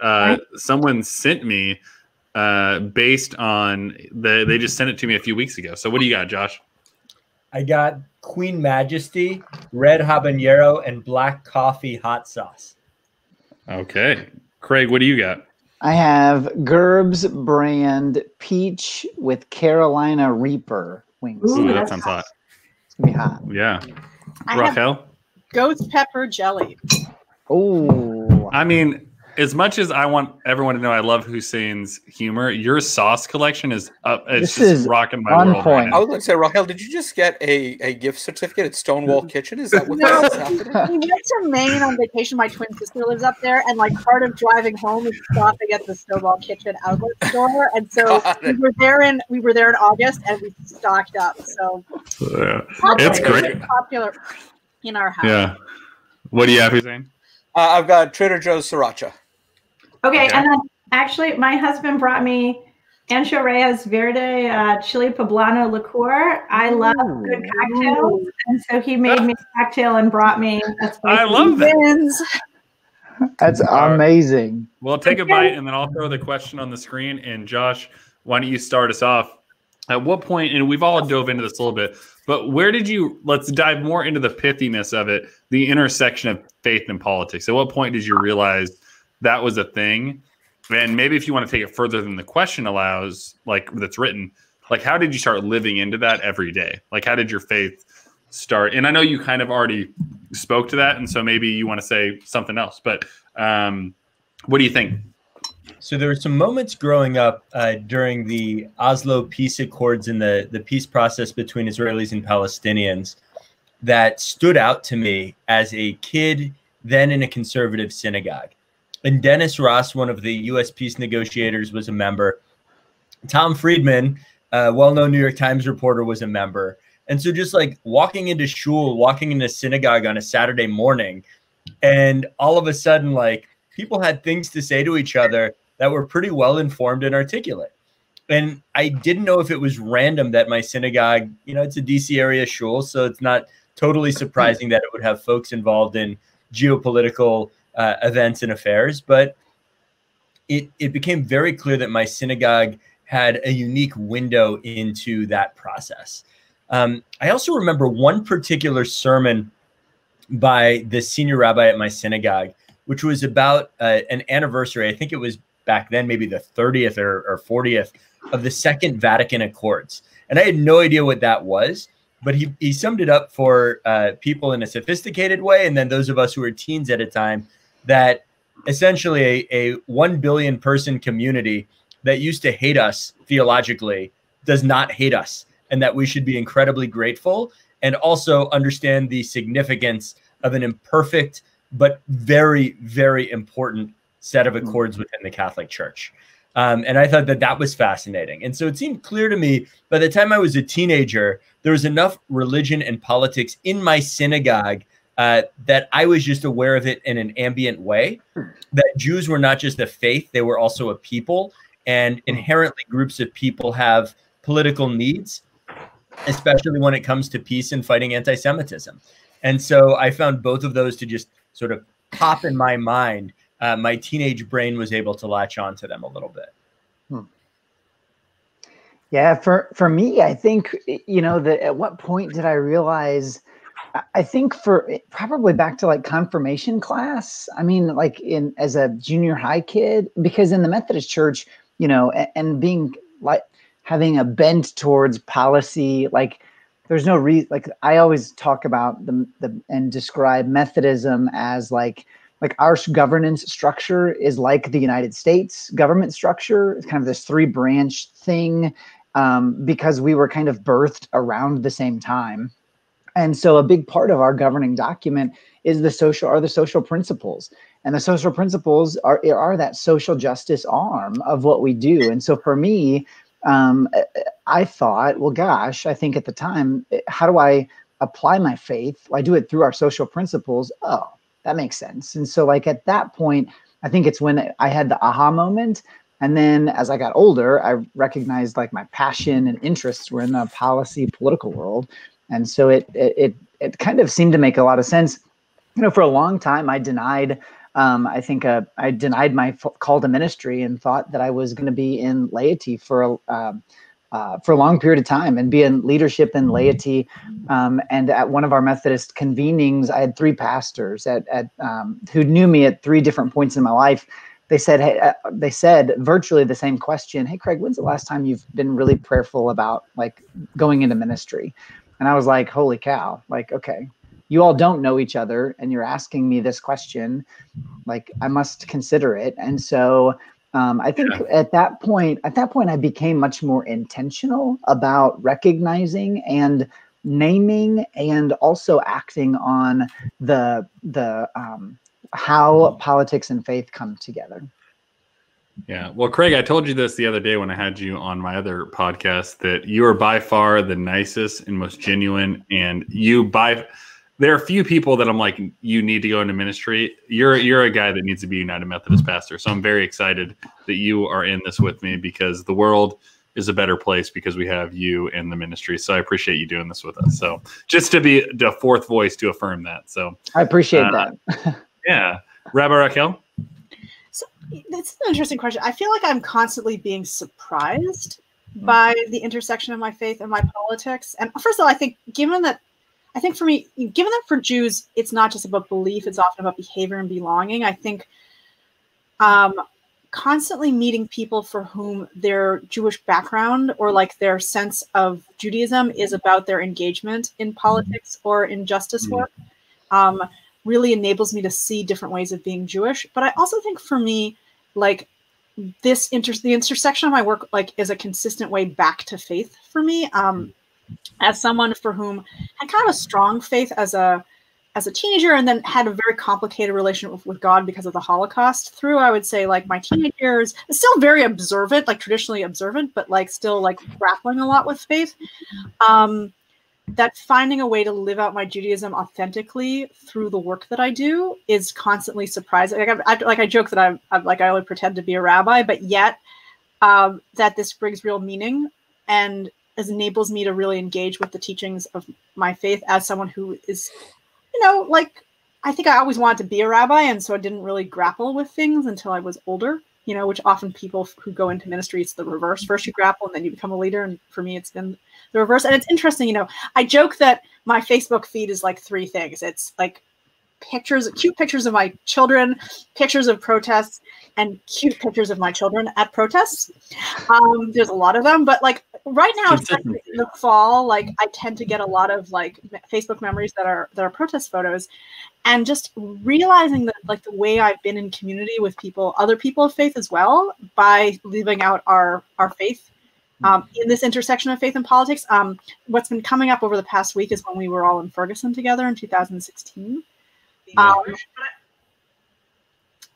someone sent me based on they just sent it to me a few weeks ago. So what do you got, Josh? I got Queen Majesty, red habanero, and black coffee hot sauce. Okay. Craig, what do you got? I have Gerb's brand peach with Carolina Reaper wings. Ooh, that sounds hot. It's going to be hot. Yeah. I Raquel? have ghost pepper jelly. Oh. I mean, as much as I want everyone to know I love Hussein's humor, your sauce collection is up. It's just rocking my world right now. I was going to say, Raquel, did you just get a gift certificate at Stonewall Kitchen? Is that what that's happening? We went to Maine on vacation. My twin sister lives up there, and like part of driving home is stopping at the Stonewall Kitchen outlet store. And so we were there in August, and we stocked up. So it's great. Popular in our house. Yeah. What do you have, Hussein? I've got Trader Joe's Sriracha. Okay, and then actually, my husband brought me Ancho Reyes Verde Chili Poblano liqueur. I love good cocktails, and so he made me a cocktail and brought me a spicy. I love that. That's amazing. Well, take a bite, and then I'll throw the question on the screen. And Josh, why don't you start us off? At what point, and we've all dove into this a little bit, but where did you, let's dive more into the pithiness of it, the intersection of faith and politics. At what point did you realize that was a thing? And maybe if you want to take it further than the question allows, like that's written, like how did you start living into that every day? Like how did your faith start? And I know you kind of already spoke to that, and so maybe you want to say something else, but what do you think? So there were some moments growing up during the Oslo peace accords and the peace process between Israelis and Palestinians that stood out to me as a kid, then in a conservative synagogue. And Dennis Ross, one of the U.S. peace negotiators, was a member. Tom Friedman, a well-known New York Times reporter, was a member. And so just like walking into shul, walking into synagogue on a Saturday morning, and all of a sudden, like people had things to say to each other that were pretty well informed and articulate. And I didn't know if it was random that my synagogue, you know, it's a DC area shul, so it's not totally surprising that it would have folks involved in geopolitical events and affairs. But it became very clear that my synagogue had a unique window into that process. I also remember one particular sermon by the senior rabbi at my synagogue, which was about an anniversary. I think it was back then, maybe the 30th or 40th of the Second Vatican Accords. And I had no idea what that was, but he summed it up for people in a sophisticated way. And then those of us who were teens at a time, that essentially a 1 billion person community that used to hate us theologically does not hate us, and that we should be incredibly grateful and also understand the significance of an imperfect but very, very important set of accords within the Catholic Church. And I thought that that was fascinating. And so it seemed clear to me by the time I was a teenager, there was enough religion and politics in my synagogue that I was just aware of it in an ambient way, that Jews were not just a faith, they were also a people. And inherently groups of people have political needs, especially when it comes to peace and fighting anti-Semitism. And so I found both of those to just sort of pop in my mind. My teenage brain was able to latch on to them a little bit. Yeah, for me, I think, you know, that at what point did I realize, I think for probably back to like confirmation class. I mean, like as a junior high kid, because in the Methodist church, you know, and being like having a bent towards policy, like there's no reason, like I always talk about the and describe Methodism as like our governance structure is like the United States government structure. It's kind of this 3-branch thing, because we were kind of birthed around the same time. And so a big part of our governing document is the social principles. And the social principles are that social justice arm of what we do. And so for me, I thought, well, gosh, I think at the time, how do I apply my faith? Well, I do it through our social principles. Oh, that makes sense. And so like at that point, I think it's when I had the aha moment. And then as I got older, I recognized like my passion and interests were in the policy political world. And so it kind of seemed to make a lot of sense. You know, for a long time, I denied, I denied my call to ministry and thought that I was going to be in laity for a long period of time and be in leadership and laity. And at one of our Methodist convenings, I had 3 pastors who knew me at 3 different points in my life. They said virtually the same question. Hey, Craig, when's the last time you've been really prayerful about like going into ministry? And I was like, holy cow, like, okay, you all don't know each other and you're asking me this question, like I must consider it. And so I think at that point, I became much more intentional about recognizing and naming and also acting on the how politics and faith come together. Yeah. Well, Craig, I told you this the other day when I had you on my other podcast, that you are by far the nicest and most genuine. And there are few people that I'm like, you need to go into ministry. You're a guy that needs to be United Methodist pastor. So I'm very excited that you are in this with me, because the world is a better place because we have you in the ministry. So I appreciate you doing this with us. So just to be the 4th voice to affirm that. So I appreciate that. Yeah. Rabbi Raquel? So that's an interesting question. I feel like I'm constantly being surprised by the intersection of my faith and my politics. And first of all, I think for me, given that for Jews, it's not just about belief, it's often about behavior and belonging. I think constantly meeting people for whom their Jewish background or like their sense of Judaism is about their engagement in politics or in justice work really enables me to see different ways of being Jewish. But I also think for me, like the intersection of my work like is a consistent way back to faith for me. As someone for whom had kind of a strong faith as a teenager, and then had a very complicated relationship with God because of the Holocaust through, I would say, like my teenage years, still very observant, like traditionally observant, but like still like grappling a lot with faith. That finding a way to live out my Judaism authentically through the work that I do is constantly surprising. Like I joke that I only pretend to be a rabbi, but yet that this brings real meaning and enables me to really engage with the teachings of my faith as someone who is, you know, like, I think I always wanted to be a rabbi. And so I didn't really grapple with things until I was older, you know, which often people who go into ministry, it's the reverse. First you grapple and then you become a leader. And for me, it's been the reverse. And it's interesting, you know, I joke that my Facebook feed is like 3 things. It's like cute pictures of my children, pictures of protests, and cute pictures of my children at protests. There's a lot of them, but like right now, especially in the fall, like I tend to get a lot of like Facebook memories that are protest photos, and just realizing that like the way I've been in community with people, other people of faith as well, by living out our faith in this intersection of faith and politics. What's been coming up over the past week is when we were all in Ferguson together in 2016.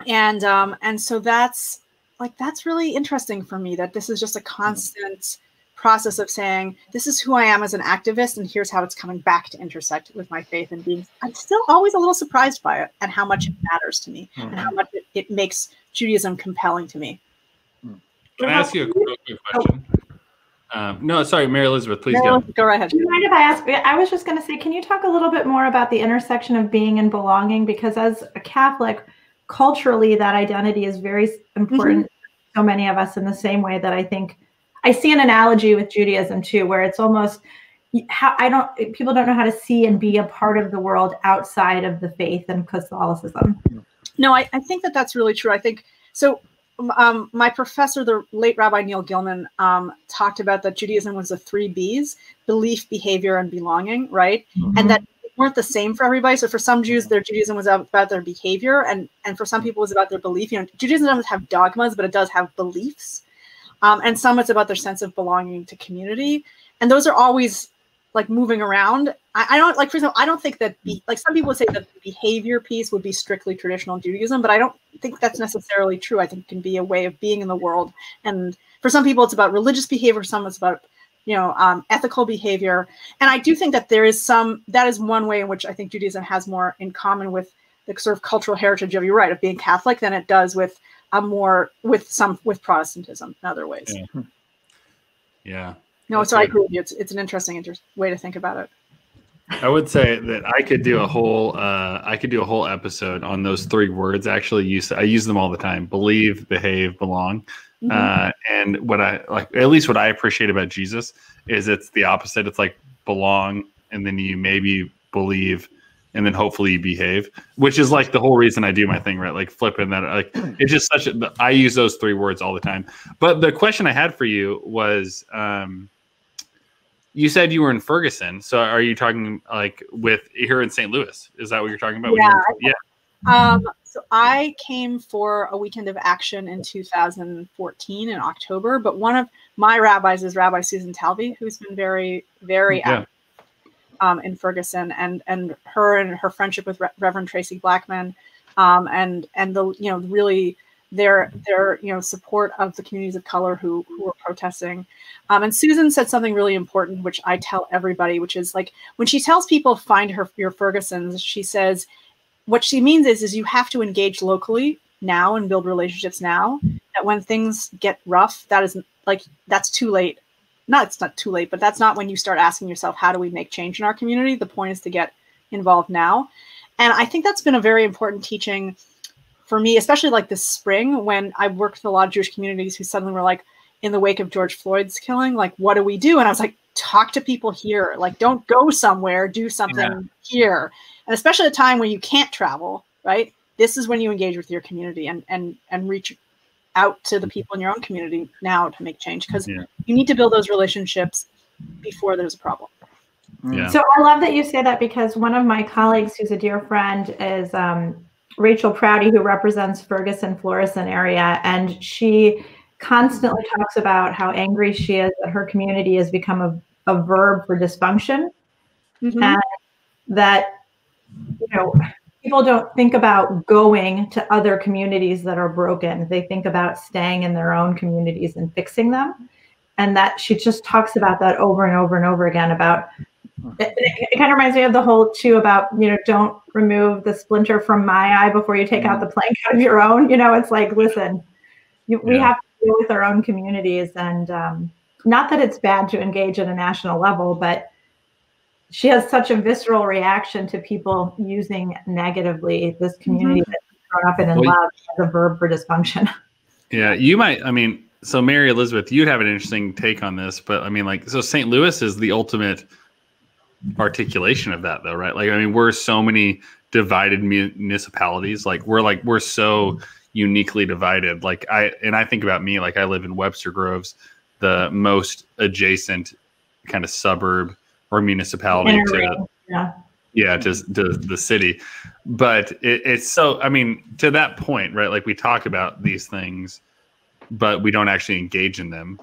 And so that's really interesting for me, that this is just a constant process of saying, this is who I am as an activist, and here's how it's coming back to intersect with my faith and being. I'm still always a little surprised by it and how much it matters to me and how much it makes Judaism compelling to me. Can I ask you a quick question? No, sorry, Mary Elizabeth, please go. Go right ahead. Do you mind if I ask? I was just going to say, can you talk a little bit more about the intersection of being and belonging? Because as a Catholic, culturally, that identity is very important to so many of us, in the same way that I think I see an analogy with Judaism too, where it's almost people don't know how to see and be a part of the world outside of the faith and Catholicism. No, I think that that's really true. I think so. My professor, the late Rabbi Neil Gilman, talked about that Judaism was the 3 B's: belief, behavior, and belonging, right? And that weren't the same for everybody. So for some Jews, their Judaism was about their behavior, and for some people it was about their belief. You know, Judaism doesn't have dogmas, but it does have beliefs. And some it's about their sense of belonging to community. And those are always like moving around. I don't, like, for example, I don't think that like some people would say that the behavior piece would be strictly traditional Judaism, but I don't think that's necessarily true. I think it can be a way of being in the world. And for some people it's about religious behavior, some it's about, you know, ethical behavior. And I do think that that is one way in which I think Judaism has more in common with the sort of cultural heritage of, you're right, of being Catholic than it does with with Protestantism in other ways. Yeah. No, so I agree with you. It's an interesting way to think about it. I would say that I could do a whole episode on those 3 words. Actually, I use them all the time: believe, behave, belong. And what I like, at least what I appreciate about Jesus, is it's the opposite. It's like belong, and then you maybe believe, and then hopefully you behave, which is like the whole reason I do my thing, right? Like flipping that, like it's just I use those 3 words all the time. But the question I had for you was, you said you were in Ferguson. So are you talking like here in St. Louis? Is that what you're talking about? Yeah. So I came for a weekend of action in 2014 in October, but one of my rabbis is Rabbi Susan Talvey, who's been very, very active in Ferguson, and her friendship with Reverend Tracy Blackman, and the, you know, really their support of the communities of color who were protesting. And Susan said something really important, which I tell everybody, which is like, when she tells people find your Fergusons, she says what she means is you have to engage locally now and build relationships now. That when things get rough, that's too late. It's not too late, but that's not when you start asking yourself, how do we make change in our community? The point is to get involved now. And I think that's been a very important teaching for me, especially like this spring, when I worked with a lot of Jewish communities who suddenly were like, in the wake of George Floyd's killing, like, what do we do? And I was like, talk to people here. Like, don't go somewhere, do something here. And especially at a time when you can't travel, right? This is when you engage with your community and reach out to the people in your own community now to make change, because you need to build those relationships before there's a problem. Yeah. So I love that you say that, because one of my colleagues who's a dear friend is Rachel Prouty, who represents Ferguson, Florissant area. And she constantly talks about how angry she is that her community has become a verb for dysfunction, and that, you know, people don't think about going to other communities that are broken. They think about staying in their own communities and fixing them. And that she just talks about that over and over and over again about, it kind of reminds me of the whole too about, you know, don't remove the splinter from my eye before you take out the plank out of your own. You know, it's like, listen, we have to deal with our own communities, and not that it's bad to engage at a national level, but she has such a visceral reaction to people using negatively this community that's grown up in and allowed as a verb for dysfunction. Yeah, you might, I mean, so Mary Elizabeth, you'd have an interesting take on this, but I mean, like, so St. Louis is the ultimate articulation of that, though, right? Like, I mean, we're so many divided municipalities. Like, we're so uniquely divided. Like, I think about me, like, I live in Webster Groves, the most adjacent kind of suburb or municipality to the city. But it's so, I mean, to that point, right? Like, we talk about these things, but we don't actually engage in them.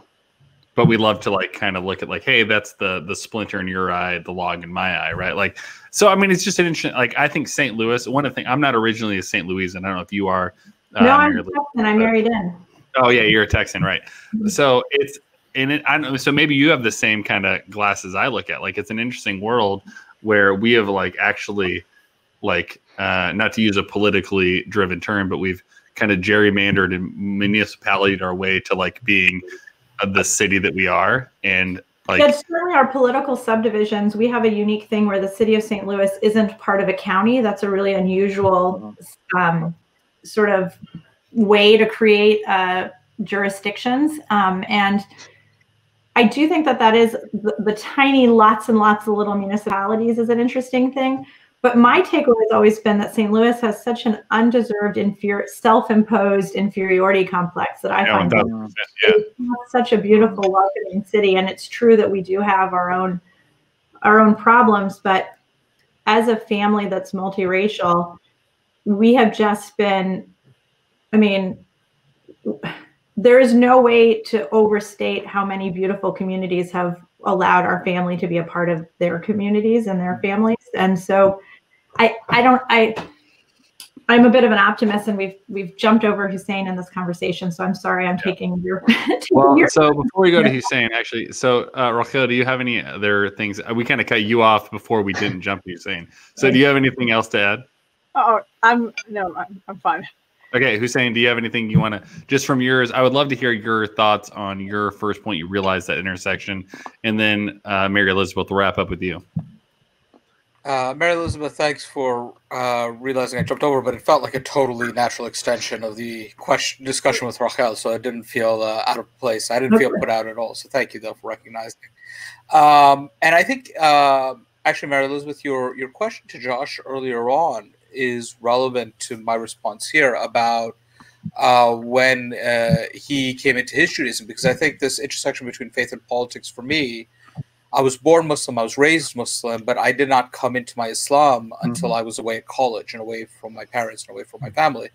But we love to, like, kind of look at, like, hey, that's the splinter in your eye, the log in my eye, right? Like, so, I mean, it's just an interesting, like, I think St. Louis, one of the things, I'm not originally a St. Louisan. I don't know if you are. No, I'm Texan. I married in. Oh, yeah, you're a Texan, right? So it's, and I don't know, so maybe you have the same kind of glasses I look at. Like, it's an interesting world where we have, like, actually, like, not to use a politically driven term, but we've kind of gerrymandered and municipalityed our way to, like, being the city that we are. And, like, yeah, certainly our political subdivisions, we have a unique thing where the city of St. Louis isn't part of a county. That's a really unusual sort of way to create jurisdictions. And I do think that is the tiny lots and lots of little municipalities is an interesting thing. But my takeaway has always been that St. Louis has such an undeserved, self-imposed inferiority complex that I find such a beautiful, welcoming city. And it's true that we do have our own problems, but as a family that's multiracial, we have just been, I mean, there is no way to overstate how many beautiful communities have allowed our family to be a part of their communities and their families. And so I'm a bit of an optimist, and we've jumped over Hussein in this conversation. So I'm sorry, I'm taking your. So before we go to Hussein, actually, so Raquel, do you have any other things? We kind of cut you off before we didn't jump to Hussein. So do you have anything else to add? Oh, I'm fine. Okay, Hussein, do you have anything you want to, just from yours? I would love to hear your thoughts on your first point. You realized that intersection, and then Mary Elizabeth will wrap up with you. Mary Elizabeth, thanks for realizing I jumped over, but it felt like a totally natural extension of the discussion with Raquel, so I didn't feel out of place. I didn't feel put out at all, so thank you, though, for recognizing. And I think, actually, Mary Elizabeth, your question to Josh earlier on is relevant to my response here about when he came into his Judaism, because I think this intersection between faith and politics for me, I was born Muslim, I was raised Muslim, but I did not come into my Islam until I was away at college and away from my parents and away from my family,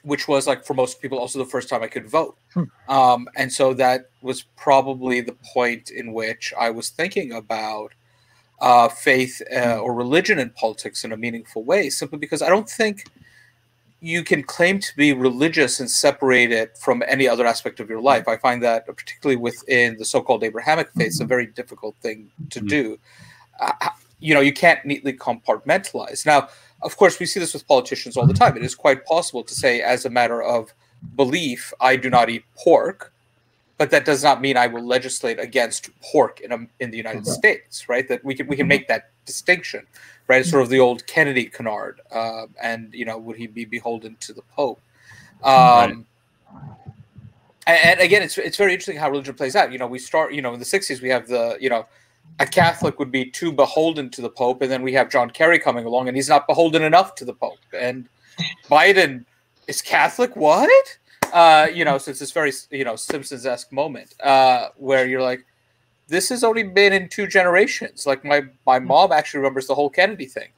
which was, like, for most people also the first time I could vote. And so that was probably the point in which I was thinking about faith or religion in politics in a meaningful way, simply because I don't think you can claim to be religious and separate it from any other aspect of your life. I find that, particularly within the so-called Abrahamic faith, a very difficult thing to do. You can't neatly compartmentalize. Now, of course, we see this with politicians all the time. It is quite possible to say, as a matter of belief, I do not eat pork, but that does not mean I will legislate against pork in the United States, right? That we can make that distinction, right? It's sort of the old Kennedy canard, and would he be beholden to the Pope? And again, it's very interesting how religion plays out. We start, in the 60s, we have a Catholic would be too beholden to the Pope, and then we have John Kerry coming along, and he's not beholden enough to the Pope. And Biden is Catholic, what? So it's this very, Simpsons-esque moment where you're like, this has only been in 2 generations. Like my mom actually remembers the whole Kennedy thing.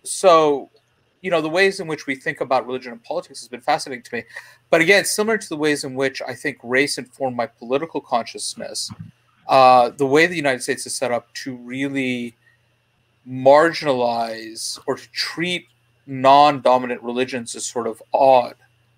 So, the ways in which we think about religion and politics has been fascinating to me. But again, similar to the ways in which I think race informed my political consciousness, the way the United States is set up to really marginalize or to treat non-dominant religions as sort of odd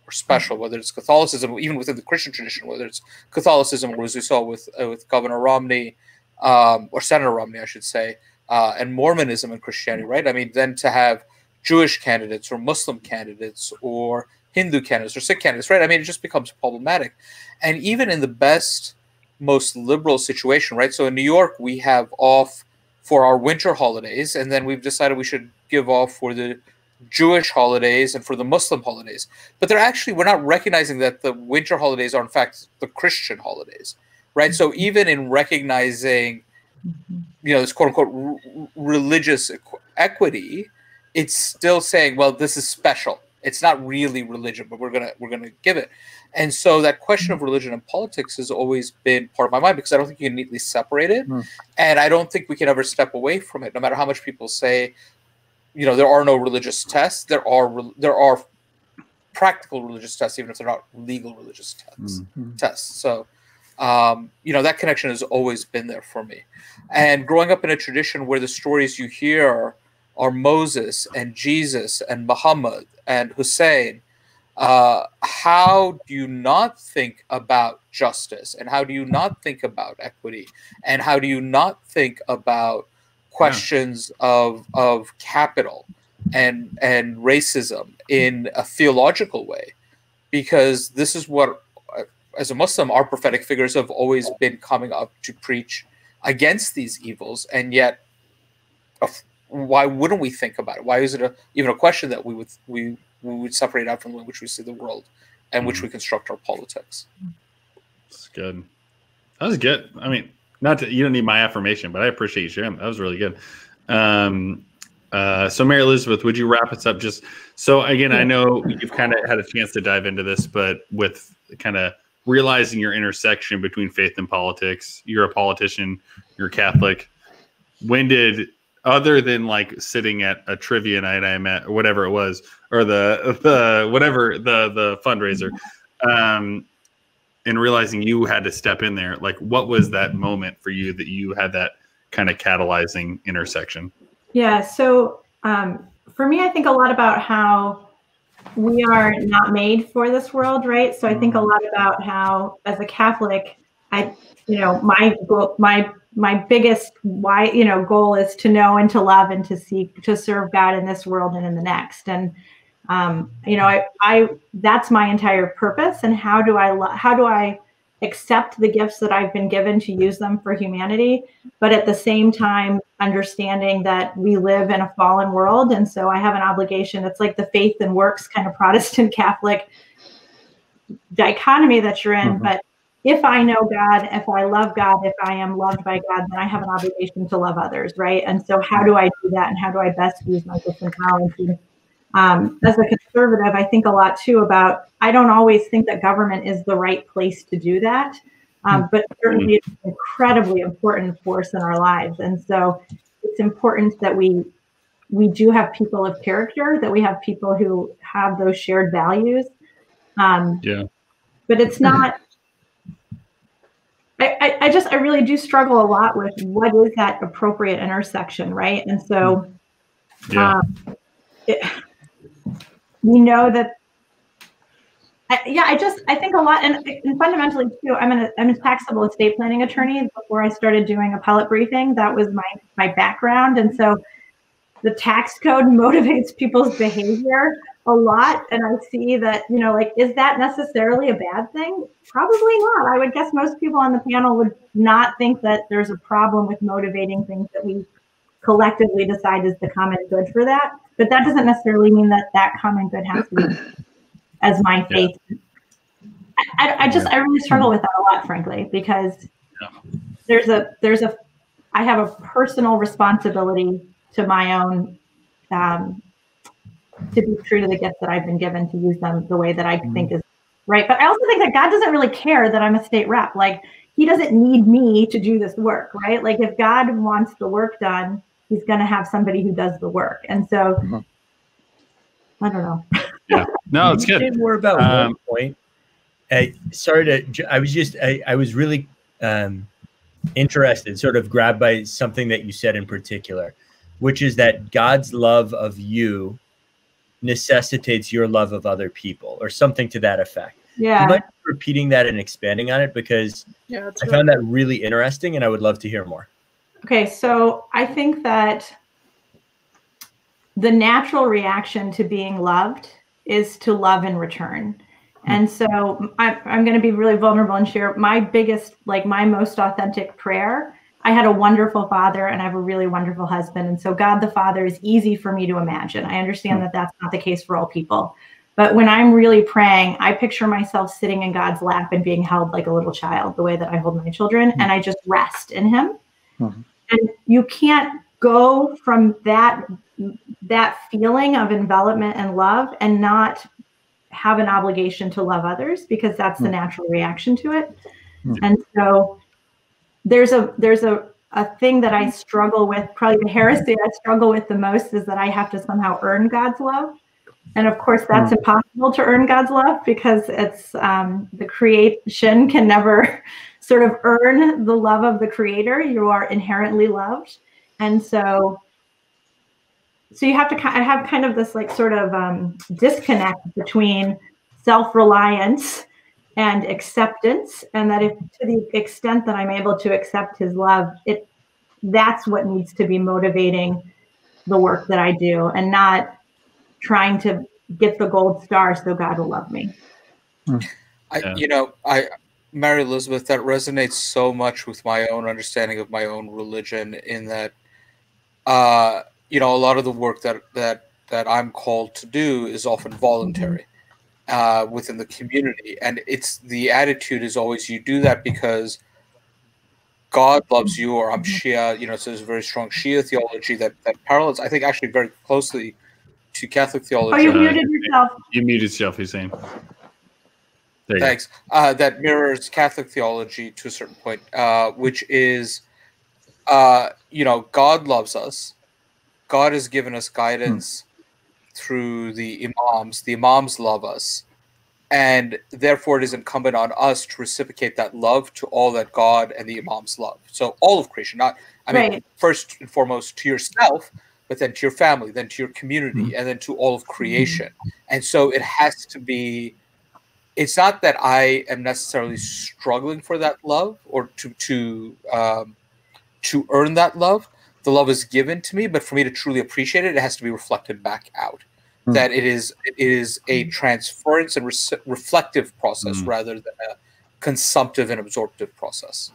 or special, whether it's Catholicism, even within the Christian tradition, whether it's Catholicism, or as we saw with Governor Romney, or Senator Romney, I should say, and Mormonism and Christianity, right? I mean, then to have Jewish candidates or Muslim candidates or Hindu candidates or Sikh candidates, right? I mean, it just becomes problematic. And even in the best, most liberal situation, right? So in New York, we have off for our winter holidays, and then we've decided we should give off for the Jewish holidays and for the Muslim holidays. But we're not recognizing that the winter holidays are in fact the Christian holidays, right? So even in recognizing, this quote unquote religious equity, it's still saying, well, this is special. It's not really religion, but we're gonna give it. And so that question of religion and politics has always been part of my mind, because I don't think you can neatly separate it, and I don't think we can ever step away from it, no matter how much people say, there are no religious tests. There are practical religious tests, even if they're not legal religious tests. So, that connection has always been there for me. And growing up in a tradition where the stories you hear are Moses and Jesus and Muhammad and Hussein, how do you not think about justice? And how do you not think about equity? And how do you not think about questions of capital and racism in a theological way? Because this is what, as a Muslim, our prophetic figures have always been coming up to preach against these evils, and yet why wouldn't we think about it? Why is it even a question that we would separate out from the way in which we see the world and which we construct our politics? It's good. That was good. I mean, you don't need my affirmation, but I appreciate you sharing. That was really good. So Mary Elizabeth, would you wrap us up? Just so again, I know you've kind of had a chance to dive into this, but with kind of realizing your intersection between faith and politics, you're a politician, you're Catholic. When did, other than like sitting at a trivia night I met or whatever it was, or the fundraiser, and realizing you had to step in there, like what was that moment for you that you had that kind of catalyzing intersection? Yeah. So for me, I think a lot about how we are not made for this world, right? So I think a lot about how, as a Catholic, my biggest goal is to know and to love and to seek to serve God in this world and in the next. And I that's my entire purpose. And how do I accept the gifts that I've been given to use them for humanity, but at the same time understanding that we live in a fallen world, and so I have an obligation. It's like the faith and works kind of Protestant Catholic dichotomy that you're in. But if I know God, if I love God, if I am loved by God, then I have an obligation to love others, right? And so how do I do that, and how do I best use my gifts and talents? As a conservative, I think a lot too about, I don't always think that government is the right place to do that, but certainly it's an incredibly important force in our lives. And so it's important that we do have people of character, that we have people who have those shared values. But it's not, I really do struggle a lot with what is that appropriate intersection, right? And so we know that, I think a lot, and fundamentally too, I'm a taxable estate planning attorney. Before I started doing appellate briefing, that was my background. And so the tax code motivates people's behavior a lot. And I see that, is that necessarily a bad thing? Probably not. I would guess most people on the panel would not think that there's a problem with motivating things that we collectively decide is the common good for that. But that doesn't necessarily mean that common good has to be as my faith. I really struggle with that a lot, frankly, because I have a personal responsibility to my own, to be true to the gifts that I've been given, to use them the way that I think is right. But I also think that God doesn't really care that I'm a state rep. Like, he doesn't need me to do this work, right? Like, if God wants the work done, he's going to have somebody who does the work. And so, I don't know. Yeah, no, it's good. Say more about one point. I was really interested, sort of grabbed by something that you said in particular, which is that God's love of you necessitates your love of other people, or something to that effect. Yeah. Do you mind repeating that and expanding on it? Because I found that really interesting, and I would love to hear more. Okay, so I think that the natural reaction to being loved is to love in return. And so I'm going to be really vulnerable and share my biggest, my most authentic prayer. I had a wonderful father, and I have a really wonderful husband. And so God the Father is easy for me to imagine. I understand that that's not the case for all people. But when I'm really praying, I picture myself sitting in God's lap and being held like a little child, the way that I hold my children. And I just rest in him. And you can't go from that feeling of envelopment and love and not have an obligation to love others, because that's the natural reaction to it. And so there's a thing that I struggle with, probably the heresy I struggle with the most, is that I have to somehow earn God's love. And of course, that's impossible to earn God's love, because it's the creation can never sort of earn the love of the creator. You are inherently loved. And so you have to have kind of this sort of disconnect between self-reliance and acceptance. And that if, to the extent that I'm able to accept his love, that's what needs to be motivating the work that I do, and not trying to get the gold star so God will love me. Mary Elizabeth, that resonates so much with my own understanding of my own religion, in that, a lot of the work that I'm called to do is often voluntary. within the community. And it's the attitude is always you do that because God loves you, or I'm Shia, so there's a very strong Shia theology that parallels, I think, actually very closely to Catholic theology. Oh, you muted yourself. You muted yourself, Hussein. There you Thanks. That mirrors Catholic theology to a certain point, which is, God loves us. God has given us guidance through the Imams. The Imams love us. And therefore, it is incumbent on us to reciprocate that love to all that God and the Imams love. So all of creation, mean, first and foremost to yourself, but then to your family, then to your community, and then to all of creation. And so it has to be, it's not that I am necessarily struggling for that love or to earn that love. The love is given to me, but for me to truly appreciate it, it has to be reflected back out. That it is a transference and reflective process rather than a consumptive and absorptive process.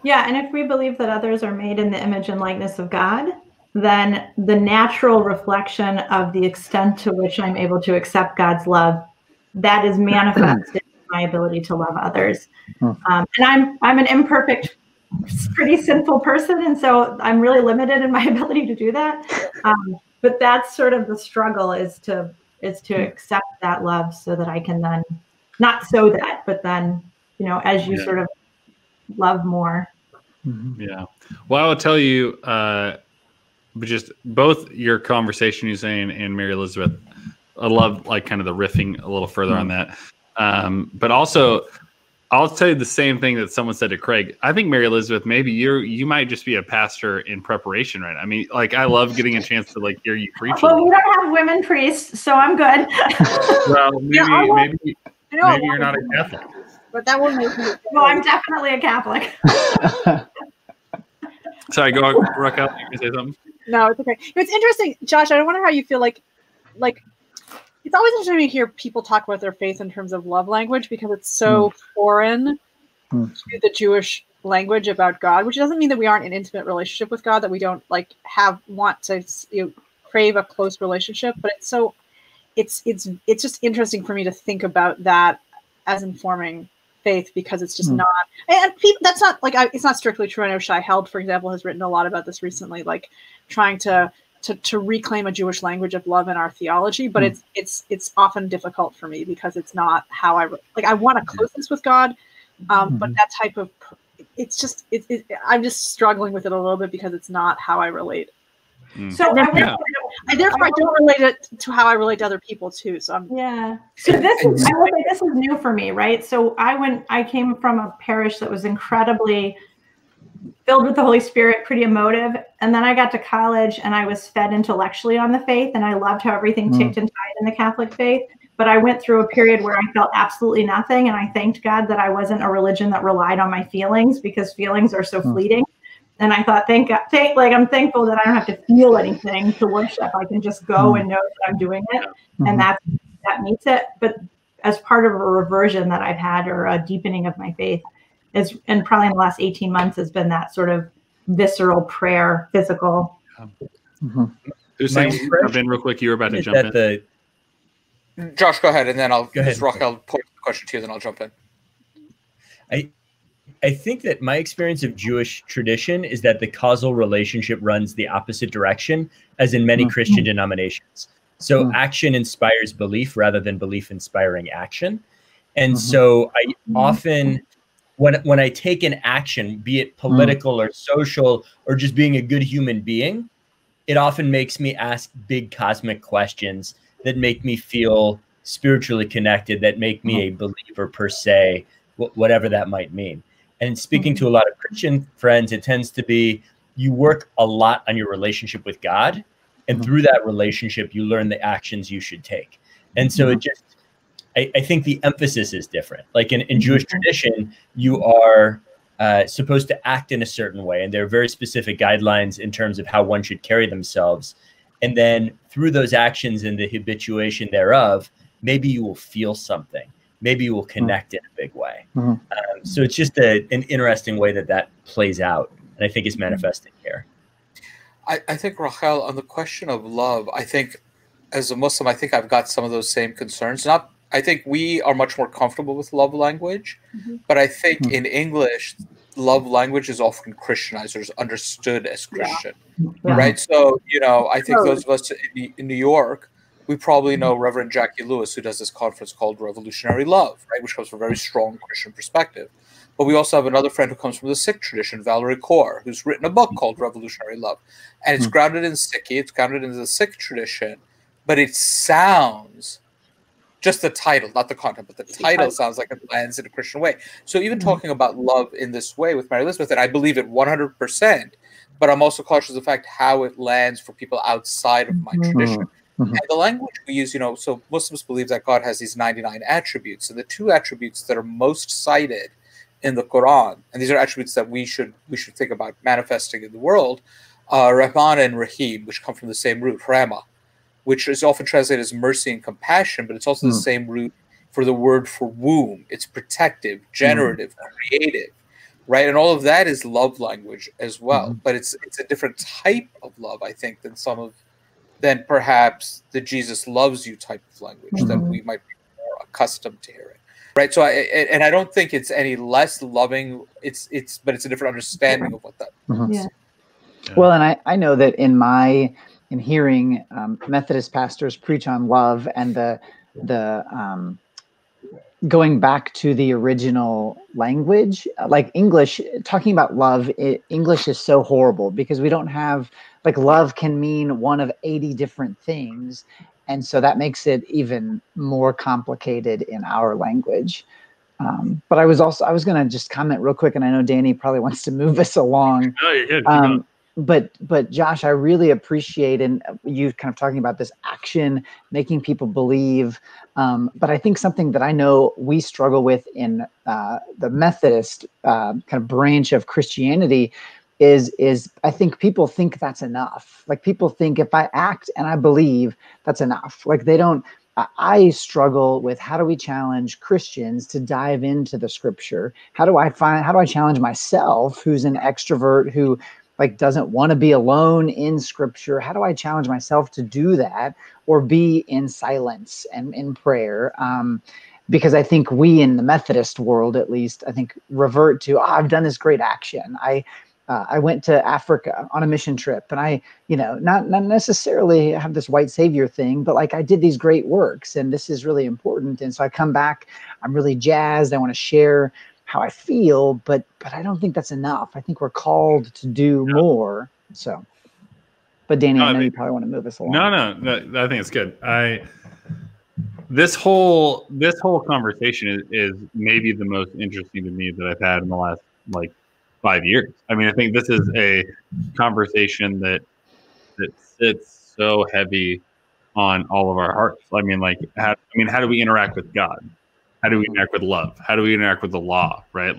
Yeah, and if we believe that others are made in the image and likeness of God, then the natural reflection of the extent to which I'm able to accept God's love, that is manifested in my ability to love others. And I'm an imperfect, pretty sinful person, and so I'm really limited in my ability to do that. But that's sort of the struggle is to accept that love so that I can then not so that, but then, as you sort of love more. Yeah. Well, I will tell you, just both your conversation, Hussein, and Mary Elizabeth, I love like kind of the riffing a little further on that. But also, I'll tell you the same thing that someone said to Craig. I think, Mary Elizabeth, maybe you might just be a pastor in preparation, right? I mean, like, I love getting a chance to like hear you preach. Well, we don't have women priests, so I'm good. Well, maybe you're not a Catholic. But that would make me. No, I'm definitely a Catholic. Sorry, go Raquel. You can say something. No, it's okay. It's interesting, Josh. I wonder how you feel like it's always interesting to hear people talk about their faith in terms of love language because it's so foreign to the Jewish language about God, which doesn't mean that we aren't in an intimate relationship with God, that we don't want to crave a close relationship. But it's just interesting for me to think about that as informing faith because it's just not, and that's not it's not strictly true. I know Shai Held, for example, has written a lot about this recently, like trying to reclaim a Jewish language of love in our theology, but it's often difficult for me because it's not how I want a closeness with God, but that type of I'm just struggling with it a little bit because it's not how I relate. So therefore I don't relate it to how I relate to other people too. So So this is new for me, right? So I came from a parish that was incredibly filled with the Holy Spirit, pretty emotive. And then I got to college and I was fed intellectually on the faith. And I loved how everything ticked and tied in the Catholic faith. But I went through a period where I felt absolutely nothing. And I thanked God that I wasn't a religion that relied on my feelings because feelings are so fleeting. And I thought, I'm thankful that I don't have to feel anything to worship. I can just go and know that I'm doing it. And that meets it. But as part of a reversion that I've had or a deepening of my faith, and probably in the last 18 months has been that sort of visceral prayer, physical. Hussein, jump in real quick. You were about to jump in. Josh, go ahead, and then I'll point the question to you, then I'll jump in. I think that my experience of Jewish tradition is that the causal relationship runs the opposite direction, as in many Christian denominations. So action inspires belief rather than belief inspiring action. And so I often, when I take an action, be it political or social or just being a good human being, it often makes me ask big cosmic questions that make me feel spiritually connected, that make me a believer per se, whatever that might mean. And speaking to a lot of Christian friends, it tends to be you work a lot on your relationship with God. And through that relationship, you learn the actions you should take. And so it just, I think the emphasis is different. Like in Jewish tradition, you are supposed to act in a certain way. And there are very specific guidelines in terms of how one should carry themselves. And then through those actions and the habituation thereof, maybe you will feel something. Maybe you will connect in a big way. So it's just an interesting way that plays out. And I think it's manifesting here. I think, Rachel, on the question of love, I think as a Muslim, I think I've got some of those same concerns, not I think we are much more comfortable with love language, but I think in English, love language is often Christianized or is understood as Christian, right? So, you know, I think those of us in New York, we probably know Reverend Jackie Lewis, who does this conference called Revolutionary Love, right, which comes from a very strong Christian perspective. But we also have another friend who comes from the Sikh tradition, Valerie Kaur, who's written a book called Revolutionary Love. And it's grounded in Sikhi, it's grounded in the Sikh tradition, but it sounds, just the title, not the content, but the title sounds like it lands in a Christian way. So even talking about love in this way with Mary Elizabeth, and I believe it 100%, but I'm also cautious of the fact how it lands for people outside of my tradition. And the language we use, you know, so Muslims believe that God has these 99 attributes, and the two attributes that are most cited in the Quran, and these are attributes that we should think about manifesting in the world, Rahman and Rahim, which come from the same root, Rahma, which is often translated as mercy and compassion, but it's also the same root for the word for womb. It's protective, generative, creative, right? And all of that is love language as well, but it's a different type of love, I think, than perhaps the Jesus loves you type of language that we might be more accustomed to hearing. Right, so I don't think it's any less loving. But it's a different understanding of what that means. Well, and I know that in hearing Methodist pastors preach on love and the going back to the original language, like English, talking about love, English is so horrible because we don't have, like, love can mean one of 80 different things. And so that makes it even more complicated in our language. But I was going to just comment real quick, and I know Danny probably wants to move us along. No, you're good. Keep going. But Josh, I really appreciate you kind of talking about this action, making people believe. But I think something that I know we struggle with in the Methodist kind of branch of Christianity is I think people think that's enough. Like, people think if I act and I believe, that's enough. Like, they don't. I struggle with, how do we challenge Christians to dive into the scripture? How do I challenge myself, who's an extrovert, who like doesn't want to be alone in scripture? How do I challenge myself to do that, or be in silence and in prayer? Because I think we in the Methodist world, at least, I think revert to, I've done this great action. I went to Africa on a mission trip, and I, not necessarily have this white savior thing, but like, I did these great works, and this is really important. And so I come back, I'm really jazzed. I want to share how I feel, but I don't think that's enough. I think we're called to do more. So, but Danny, I know you probably want to move us along. No, I think it's good. This whole conversation is maybe the most interesting to me that I've had in the last 5 years. I mean, I think this is a conversation that sits so heavy on all of our hearts. I mean, how do we interact with God? How do we interact with love? How do we interact with the law? Right?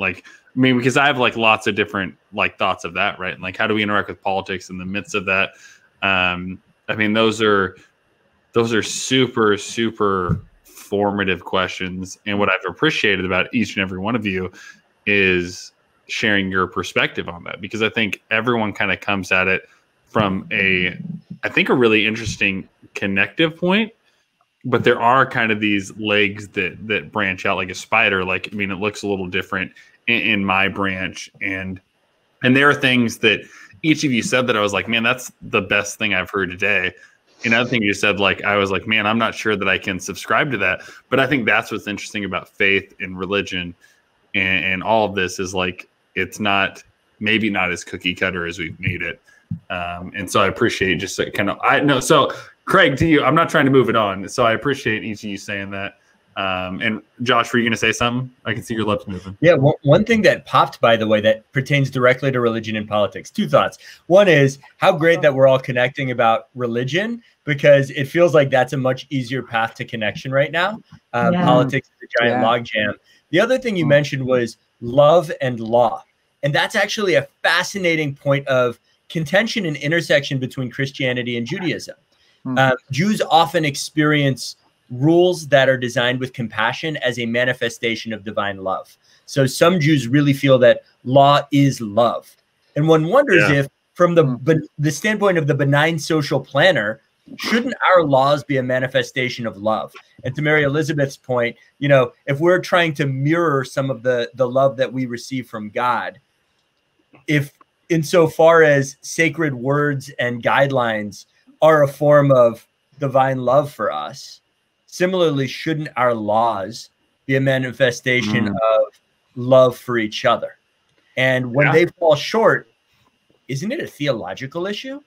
Because I have lots of different thoughts of that, right? Like, how do we interact with politics in the midst of that? I mean, those are super, super formative questions. And what I've appreciated about each and every one of you is sharing your perspective on that, because I think everyone kind of comes at it from a really interesting connective point, but there are kind of these legs that branch out like a spider. It looks a little different in my branch, and there are things that each of you said that I was like, man, that's the best thing I've heard today. Another thing you said, I was like, man, I'm not sure that I can subscribe to that. But I think that's what's interesting about faith and religion and all of this is it's maybe not as cookie cutter as we've made it. And so I appreciate just so Craig, to you, I'm not trying to move it on. So I appreciate each of you saying that. And Josh, were you going to say something? I can see your lips moving. Yeah. One thing that popped, by the way, that pertains directly to religion and politics. Two thoughts. One is how great that we're all connecting about religion, because it feels like that's a much easier path to connection right now. Politics is a giant logjam. The other thing you mentioned was love and law. And that's actually a fascinating point of contention and intersection between Christianity and Judaism. Jews often experience rules that are designed with compassion as a manifestation of divine love. So some Jews really feel that law is love. And one wonders if, from the standpoint of the benign social planner, shouldn't our laws be a manifestation of love? And to Mary Elizabeth's point, you know, if we're trying to mirror some of the love that we receive from God, if insofar as sacred words and guidelines are a form of divine love for us, similarly, shouldn't our laws be a manifestation of love for each other? And when they fall short, isn't it a theological issue?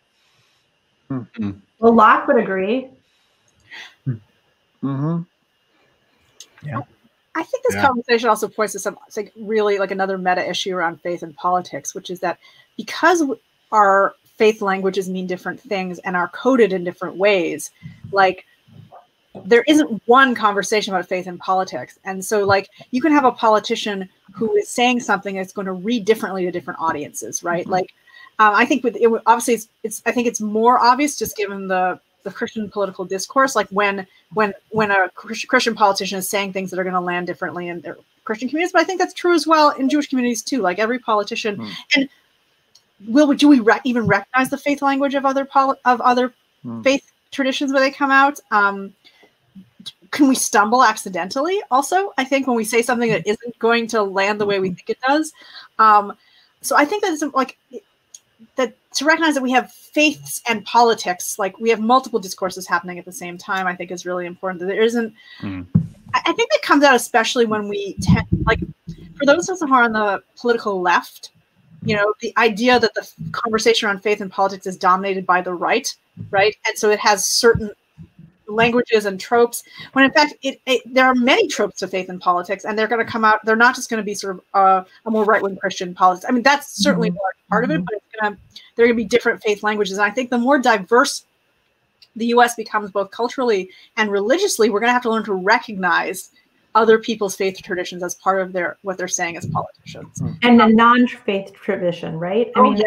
Well, Locke would agree. Yeah. I think this conversation also points to some, it's like really like another meta issue around faith and politics, which is that because our faith languages mean different things and are coded in different ways, like there isn't one conversation about faith and politics. And so like you can have a politician who is saying something that's going to read differently to different audiences, right? Like I think with it, obviously it's I think it's more obvious just given the Christian political discourse, like when a Christian politician is saying things that are going to land differently in their Christian communities, but I think that's true as well in Jewish communities too. Like every politician, and do we even recognize the faith language of other faith traditions when they come out? Can we stumble accidentally? Also, I think when we say something that isn't going to land the way we think it does. So I think that it's like that to recognize that we have faiths and politics, like we have multiple discourses happening at the same time, I think is really important. That there isn't, I think that comes out especially when we tend, like for those of us who are on the political left, you know, the idea that the conversation around faith and politics is dominated by the right? And so it has certain languages and tropes, when in fact there are many tropes to faith and politics, and they're going to come out, they're not just going to be sort of a more right-wing Christian politics. I mean, that's certainly a large part of it, but there are going to be different faith languages. And I think the more diverse the US becomes both culturally and religiously, we're going to have to learn to recognize other people's faith traditions as part of what they're saying as politicians. And a non-faith tradition, right? I mean,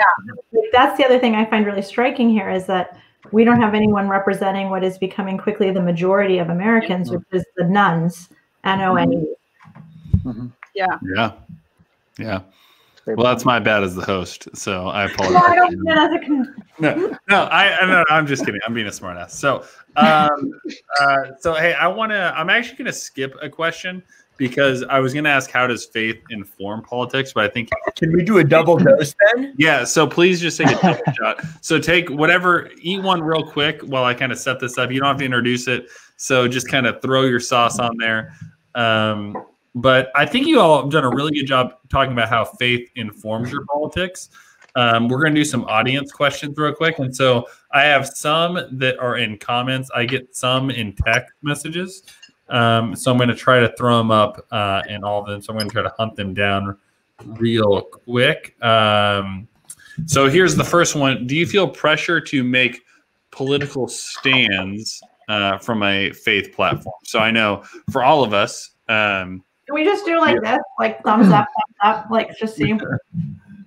that's the other thing I find really striking here is that we don't have anyone representing what is becoming quickly the majority of Americans, which is the nuns, N-O-N-E. Yeah. Well, that's my bad as the host, so I apologize. No, I don't mean that no, I'm just kidding. I'm being a smartass. So, hey, I'm actually gonna skip a question because I was gonna ask how does faith inform politics, but I think can we do a double dose then? Yeah. So please just take a double shot. So eat one real quick while I kind of set this up. You don't have to introduce it. So just kind of throw your sauce on there. But I think you all have done a really good job talking about how faith informs your politics. We're going to do some audience questions real quick. And so I have some that are in comments. I get some in text messages. So I'm going to try to throw them up in all of them. So I'm going to try to hunt them down real quick. So here's the first one. Do you feel pressure to make political stands from a faith platform? So I know for all of us, can we just do like this, like thumbs up, like just see?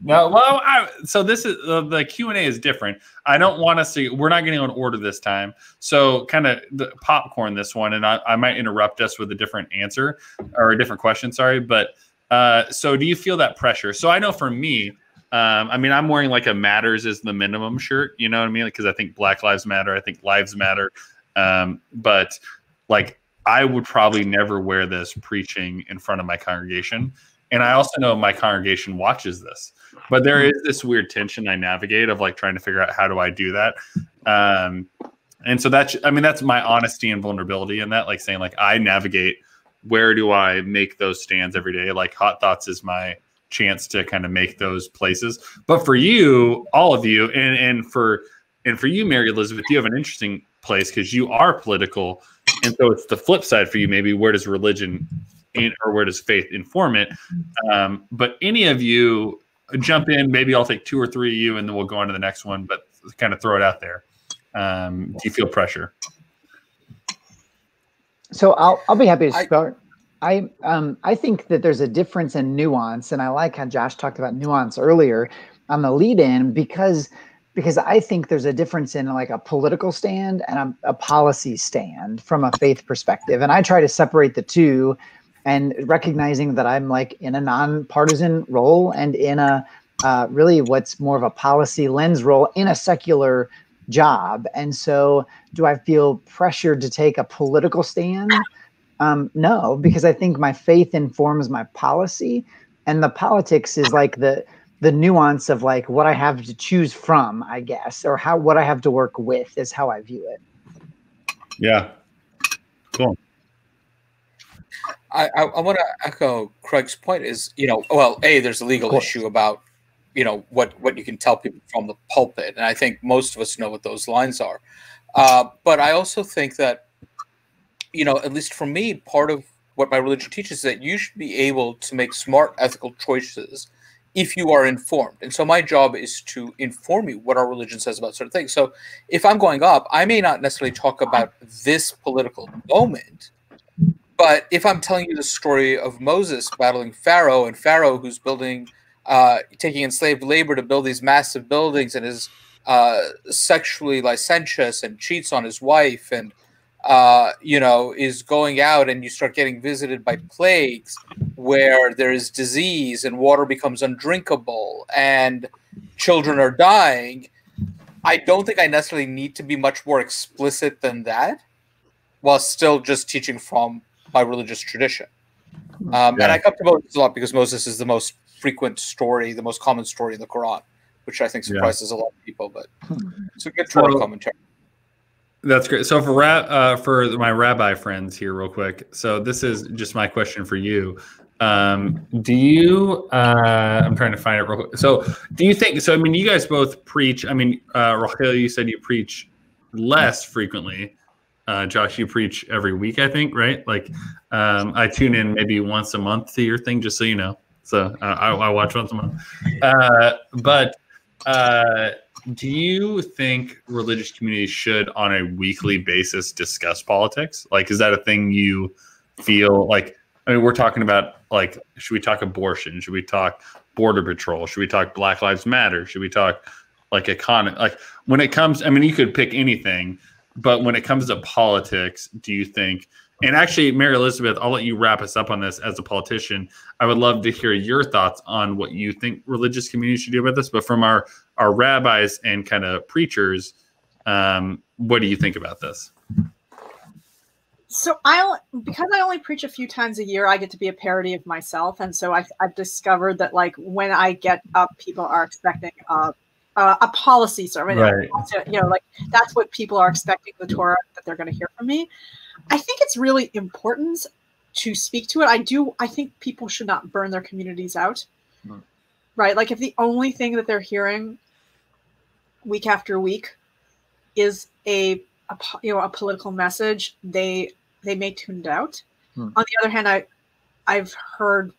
No, well, so this is the Q&A is different. I don't want us to. We're not getting on order this time. So kind of the popcorn this one, and I might interrupt us with a different answer or a different question. Sorry, but so do you feel that pressure? So I know for me, I mean, I'm wearing like a matters is the minimum shirt. You know what I mean? Because I think Black Lives Matter. I think lives matter. But like, I would probably never wear this preaching in front of my congregation. And I also know my congregation watches this. But there is this weird tension I navigate of like trying to figure out how do I do that. And so that's my honesty and vulnerability in that, like saying like I navigate where do I make those stands every day? Like Hot Thoughts is my chance to kind of make those places. But for you, all of you, and for you, Mary Elizabeth, you have an interesting place because you are political. And so it's the flip side for you, maybe where does religion or where does faith inform it? But any of you jump in, maybe I'll take 2 or 3 of you and then we'll go on to the next one, but kind of throw it out there. Do you feel pressure? So I'll be happy to start. I think that there's a difference in nuance, and I like how Josh talked about nuance earlier on the lead in because I think there's a difference in like a political stand and a policy stand from a faith perspective. And I try to separate the two and recognizing that I'm like in a nonpartisan role and in a really what's more of a policy lens role in a secular job. And so do I feel pressured to take a political stand? No, because I think my faith informs my policy, and the politics is like the nuance of like what I have to choose from, I guess, or what I have to work with is how I view it. Yeah. Cool. I want to echo Craig's point is, well, there's a legal issue about, what you can tell people from the pulpit. And I think most of us know what those lines are. But I also think that, at least for me, part of what my religion teaches is that you should be able to make smart ethical choices if you are informed. And so my job is to inform you what our religion says about certain things. So if I'm going up, I may not necessarily talk about this political moment, but if I'm telling you the story of Moses battling Pharaoh, and Pharaoh who's building, taking enslaved labor to build these massive buildings, and is sexually licentious and cheats on his wife, and is going out, and you start getting visited by plagues where there is disease and water becomes undrinkable and children are dying. I don't think I necessarily need to be much more explicit than that while still just teaching from my religious tradition. And I come to Moses a lot because Moses is the most frequent story, the most common story in the Quran, which I think surprises a lot of people, but it's a good Torah commentary. That's great. So for my rabbi friends here real quick. So this is just my question for you. Do you, I'm trying to find it real quick. So do you think, I mean, you guys both preach, Rachel, you said you preach less frequently. Josh, you preach every week, I think, right? Like, I tune in maybe once a month to your thing, just so you know. So I watch once a month. But do you think religious communities should, on a weekly basis, discuss politics? Like, is that a thing you feel like? I mean, we're talking about, like, should we talk abortion? Should we talk border patrol? Should we talk Black Lives Matter? Should we talk, like, economy? Like, when it comes, I mean, you could pick anything, but when it comes to politics, do you think, and actually, Mary Elizabeth, I'll let you wrap us up on this as a politician. I would love to hear your thoughts on what you think religious communities should do about this. But from our rabbis and kind of preachers, what do you think about this? So because I only preach a few times a year, I get to be a parody of myself. And so I've discovered that, like, when I get up, people are expecting a policy sermon. Right. Like, that's what people are expecting, the Torah that they're going to hear from me. I think it's really important to speak to it. I think people should not burn their communities out. Right? Like, if the only thing that they're hearing week after week is a political message, they may tune it out. On the other hand, I've heard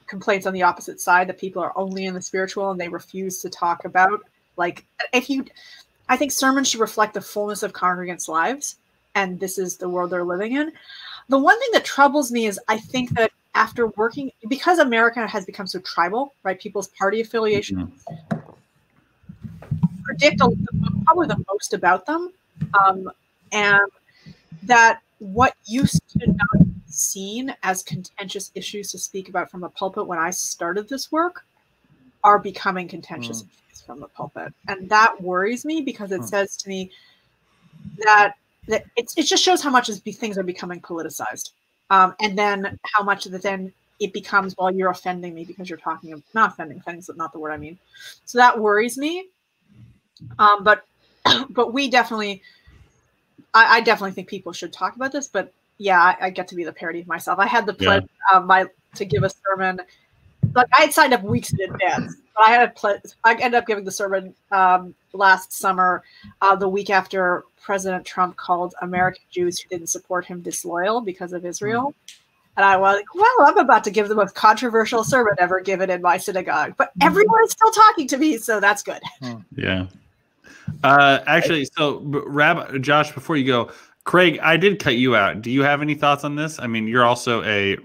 complaints on the opposite side that people are only in the spiritual and they refuse to talk about, like, I think sermons should reflect the fullness of congregants' lives, and this is the world they're living in. The one thing that troubles me is I think that after working, because America has become so tribal, right? People's party affiliations predict probably the most about them. And that what used to not be seen as contentious issues to speak about from the pulpit when I started this work are becoming contentious issues from the pulpit. And that worries me because it says to me that it just shows how much things are becoming politicized. And then how much that then it becomes, well, you're offending me because you're talking of, not offending is not the word I mean. So that worries me. But we definitely, I definitely think people should talk about this, but yeah, I get to be the parody of myself. I had the pledge to give a sermon, but I had signed up weeks in advance. But I ended up giving the sermon last summer, the week after President Trump called American Jews who didn't support him disloyal because of Israel. And I was like, well, I'm about to give the most controversial sermon ever given in my synagogue, but everyone is still talking to me, so that's good. Yeah. Actually, so Rabbi Josh, before you go, Craig, I did cut you out. Do you have any thoughts on this? I mean, you're also a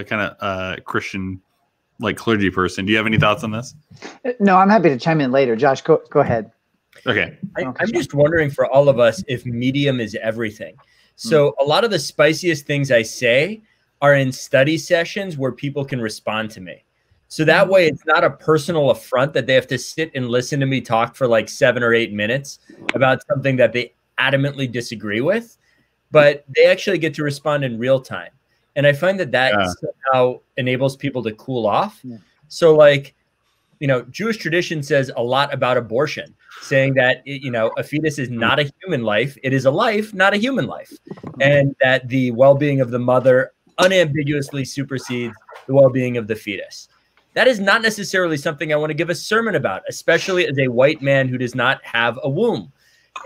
kind of Christian, like, clergy person. Do you have any thoughts on this? No, I'm happy to chime in later. Josh, go ahead. Okay. I'm just wondering for all of us if medium is everything. So a lot of the spiciest things I say are in study sessions where people can respond to me. So that way it's not a personal affront that they have to sit and listen to me talk for like 7 or 8 minutes about something that they adamantly disagree with, but they actually get to respond in real time. And I find that somehow enables people to cool off. Yeah. So like, you know, Jewish tradition says a lot about abortion, saying that, you know, a fetus is not a human life. It is a life, not a human life. And that the well-being of the mother unambiguously supersedes the well-being of the fetus. That is not necessarily something I want to give a sermon about, especially as a white man who does not have a womb.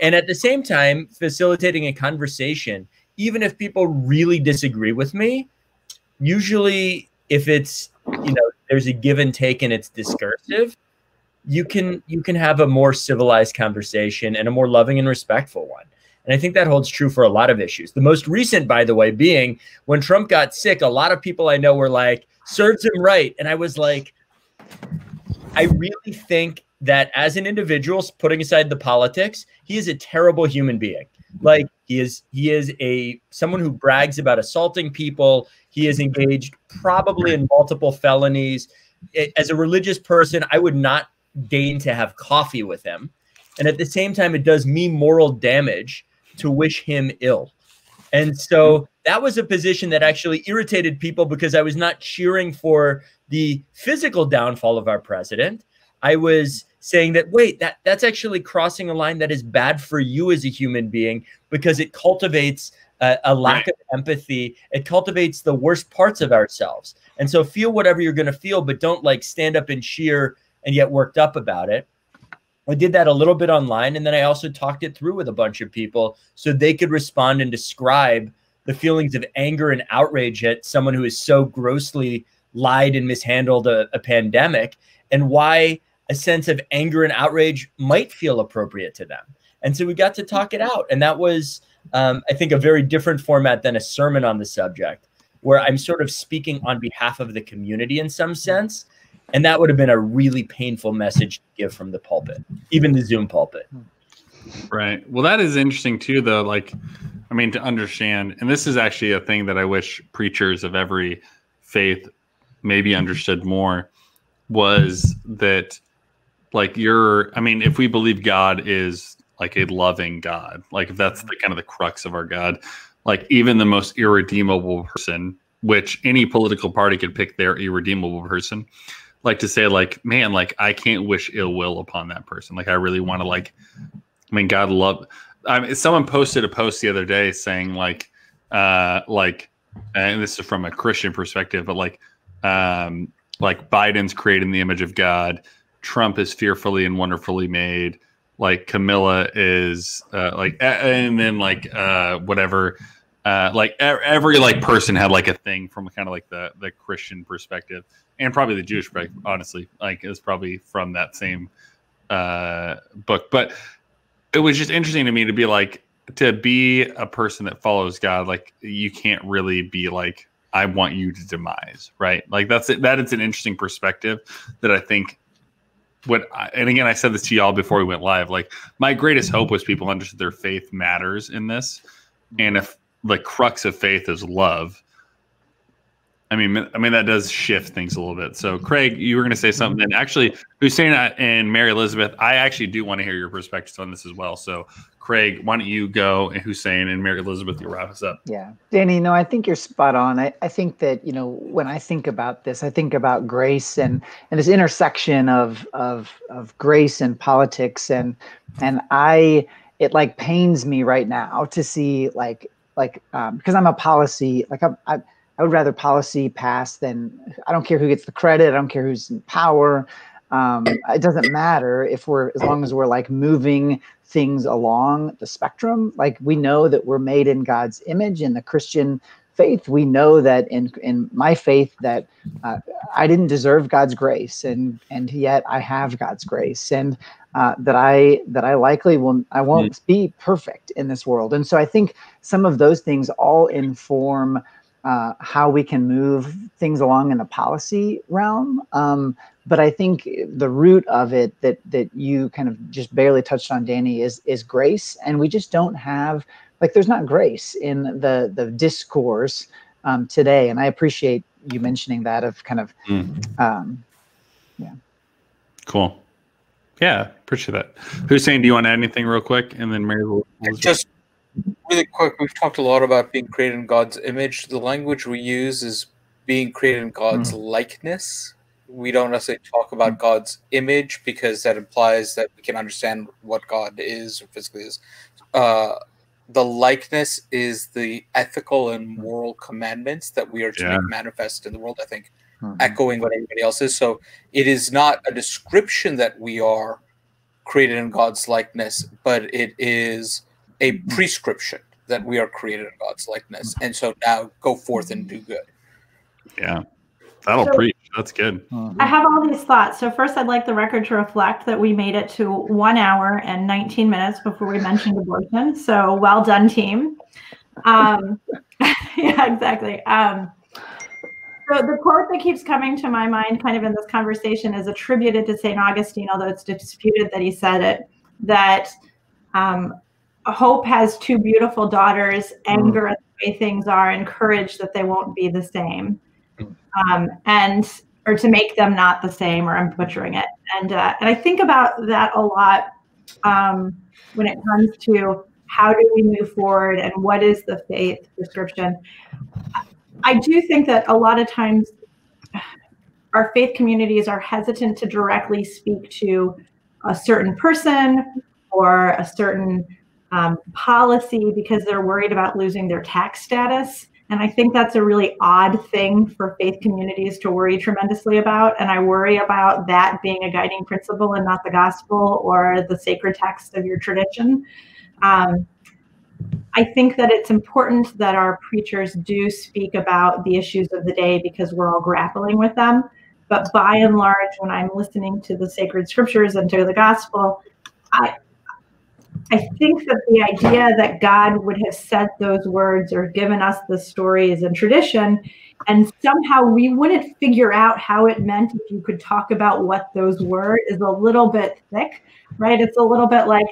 And at the same time, facilitating a conversation, even if people really disagree with me, usually if it's, you know, there's a give and take and it's discursive, you can have a more civilized conversation and a more loving and respectful one. And I think that holds true for a lot of issues. The most recent, by the way, being when Trump got sick, a lot of people I know were like, serves him right. And I was like, I really think that as an individual, putting aside the politics, he is a terrible human being. Like he is someone who brags about assaulting people. He is engaged probably in multiple felonies. As a religious person, I would not deign to have coffee with him. And at the same time, it does me moral damage to wish him ill. And so that was a position that actually irritated people because I was not cheering for the physical downfall of our president. I was saying that, wait, that's actually crossing a line that is bad for you as a human being because it cultivates a lack of empathy. It cultivates the worst parts of ourselves. And so feel whatever you're going to feel, but don't like stand up and cheer and get worked up about it. I did that a little bit online, and then I also talked it through with a bunch of people so they could respond and describe the feelings of anger and outrage at someone who has so grossly lied and mishandled a pandemic, and why a sense of anger and outrage might feel appropriate to them. And so we got to talk it out. And that was, I think, a very different format than a sermon on the subject, where I'm sort of speaking on behalf of the community in some sense. And that would have been a really painful message to give from the pulpit, even the Zoom pulpit. Right. Well, that is interesting too, though. Like, I mean, to understand, and this is actually a thing that I wish preachers of every faith maybe understood more, was that, like, if we believe God is like a loving God, like if that's the kind of the crux of our God, like even the most irredeemable person, which any political party could pick their irredeemable person, like to say like, man, like I can't wish ill will upon that person. Like I really want to God love. Someone posted a post the other day saying and this is from a Christian perspective, but like Biden's created in the image of God. Trump is fearfully and wonderfully made. Like Camilla is and then whatever. Every person had like a thing from kind of like the Christian perspective, and probably the Jewish perspective, honestly, like it's probably from that same book. But it was just interesting to me to be like, to be a person that follows God, like you can't really be like, I want you to demise, right? Like that's it. That is an interesting perspective that I think and again, I said this to y'all before we went live, like my greatest hope was people understood their faith matters in this. And if the crux of faith is love, I mean, that does shift things a little bit. So Craig, you were going to say something, and actually Hussein and Mary Elizabeth, I actually do want to hear your perspectives on this as well. So Craig, why don't you go, and Hussein and Mary Elizabeth, you wrap us up. Yeah, Danny, no, I think you're spot on. I think that, when I think about this, I think about grace and this intersection of grace and politics, and it like pains me right now to see because I'm a policy, I would rather policy pass than, I don't care who gets the credit. I don't care who's in power. It doesn't matter as long as we're like moving things along the spectrum. Like we know that we're made in God's image in the Christian faith. We know that in my faith that I didn't deserve God's grace, and yet I have God's grace, and that I likely won't be perfect in this world. And so I think some of those things all inform how we can move things along in the policy realm. But I think the root of it that you kind of just barely touched on, Danny, is grace. And we just don't have, there's not grace in the discourse today. And I appreciate you mentioning that, of kind of Yeah. Cool. Yeah, appreciate that. Hussein, do you want to add anything real quick? And then Mary will just really quick. We've talked a lot about being created in God's image. The language we use is being created in God's likeness. We don't necessarily talk about God's image because that implies that we can understand what God is or physically is. The likeness is the ethical and moral commandments that we are to make manifest in the world, I think, echoing what everybody else is. So it is not a description that we are created in God's likeness, but it is a prescription that we are created in God's likeness. And so now go forth and do good. Yeah, that'll preach. That's good. I have all these thoughts. So first, I'd like the record to reflect that we made it to 1 hour and 19 minutes before we mentioned abortion. So well done, team. Yeah, exactly. So the quote that keeps coming to my mind kind of in this conversation is attributed to St. Augustine, although it's disputed that he said it, that hope has two beautiful daughters, anger at the way things are, and courage that they won't be the same. Or to make them not the same, or I'm butchering it. And I think about that a lot when it comes to how do we move forward and what is the faith prescription. I do think that a lot of times our faith communities are hesitant to directly speak to a certain person or a certain policy because they're worried about losing their tax status. And I think that's a really odd thing for faith communities to worry tremendously about. And I worry about that being a guiding principle and not the gospel or the sacred text of your tradition. I think that it's important that our preachers do speak about the issues of the day because we're all grappling with them. But by and large, when I'm listening to the sacred scriptures and to the gospel, I think that the idea that God would have said those words or given us the stories and tradition, and somehow we wouldn't figure out how it meant if you could talk about what those were, is a little bit thick, right? It's a little bit like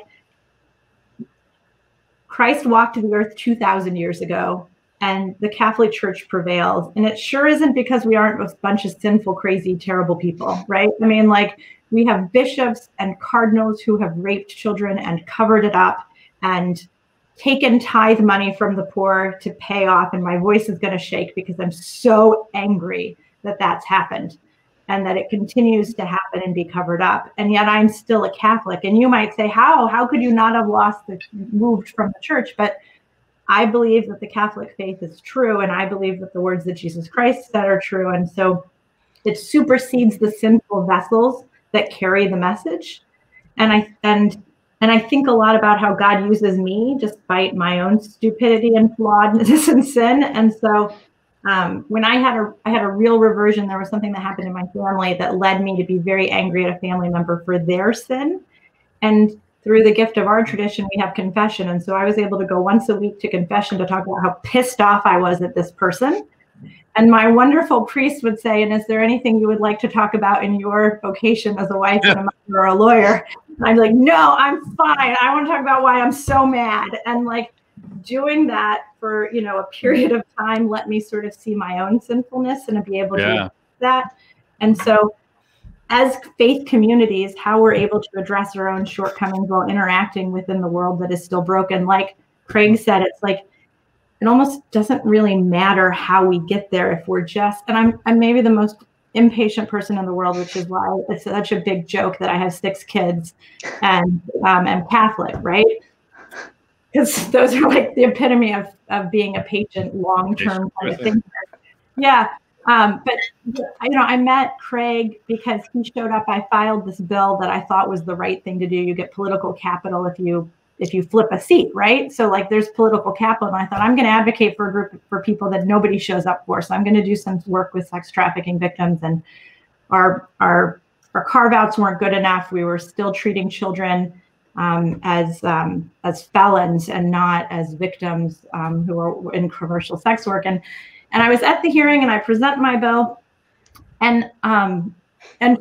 Christ walked the earth 2,000 years ago, and the Catholic Church prevails. And it sure isn't because we aren't a bunch of sinful, crazy, terrible people, right? I mean, like, we have bishops and cardinals who have raped children and covered it up and taken tithe money from the poor to pay off. And my voice is going to shake because I'm so angry that that's happened and that it continues to happen and be covered up. And yet I'm still a Catholic. And you might say, how could you not have moved from the church? But I believe that the Catholic faith is true. And I believe that the words that Jesus Christ said are true. And so it supersedes the sinful vessels that carry the message. And I think a lot about how God uses me despite my own stupidity and flawedness and sin. And so when I had a real reversion, there was something that happened in my family that led me to be very angry at a family member for their sin. And through the gift of our tradition, we have confession. And so I was able to go once a week to confession to talk about how pissed off I was at this person. And my wonderful priest would say, and is there anything you would like to talk about in your vocation as a wife and a mother or a lawyer? And I'm like, no, I'm fine. I want to talk about why I'm so mad. And like doing that for, a period of time let me sort of see my own sinfulness and be able to do that. And so as faith communities, how we're able to address our own shortcomings while interacting within the world that is still broken. Like Craig said, it's like, it almost doesn't really matter how we get there if we're just, and I'm maybe the most impatient person in the world, which is why it's such a big joke that I have 6 kids and am Catholic, right? Because those are like the epitome of being a patient, long-term kind of thinker. Yeah. But I met Craig because he showed up. I filed this bill that I thought was the right thing to do. You get political capital if you flip a seat, right? So like there's political capital. And I thought I'm going to advocate for a group for people that nobody shows up for. So I'm going to do some work with sex trafficking victims, and our carve-outs weren't good enough. We were still treating children as felons and not as victims who are in commercial sex work. And I was at the hearing and I present my bill, and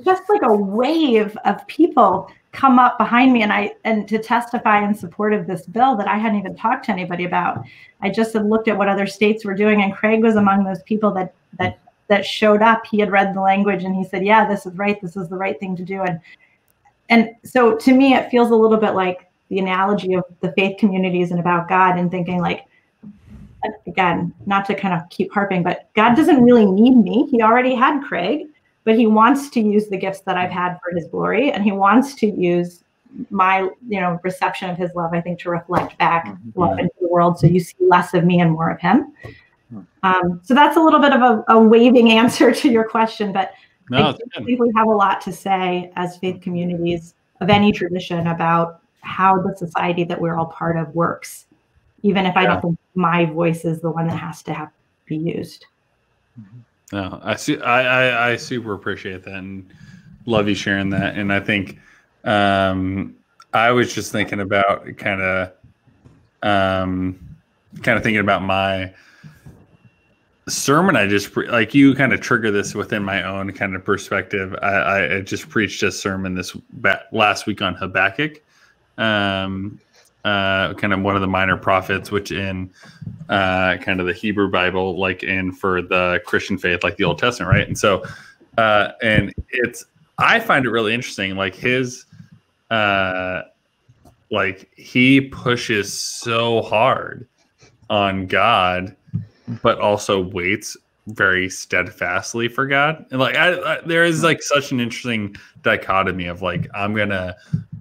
just like a wave of people come up behind me and to testify in support of this bill that I hadn't even talked to anybody about. I just had looked at what other states were doing, and Craig was among those people that that showed up, he had read the language and he said, yeah, this is right. This is the right thing to do. And so to me, it feels a little bit like the analogy of the faith communities and about God, and thinking like, again, not to kind of keep harping, but God doesn't really need me. He already had Craig, but he wants to use the gifts that I've had for his glory. And he wants to use my, reception of his love, I think, to reflect back love into the world. So you see less of me and more of him. So that's a little bit of a waving answer to your question, but I think we have a lot to say as faith communities of any tradition about how the society that we're all part of works, even if I don't think my voice is the one that has to be used. No, I super appreciate that and love you sharing that. And I think I was just thinking about kind of thinking about my sermon. I just like you kind of trigger this within my own kind of perspective. I just preached a sermon last week on Habakkuk, kind of one of the minor prophets, which in kind of the Hebrew Bible, like in for the Christian faith, like the Old Testament, right? And so, and I find it really interesting, like his, like he pushes so hard on God, but also waits very steadfastly for God. And like, there is like such an interesting dichotomy of like, I'm going to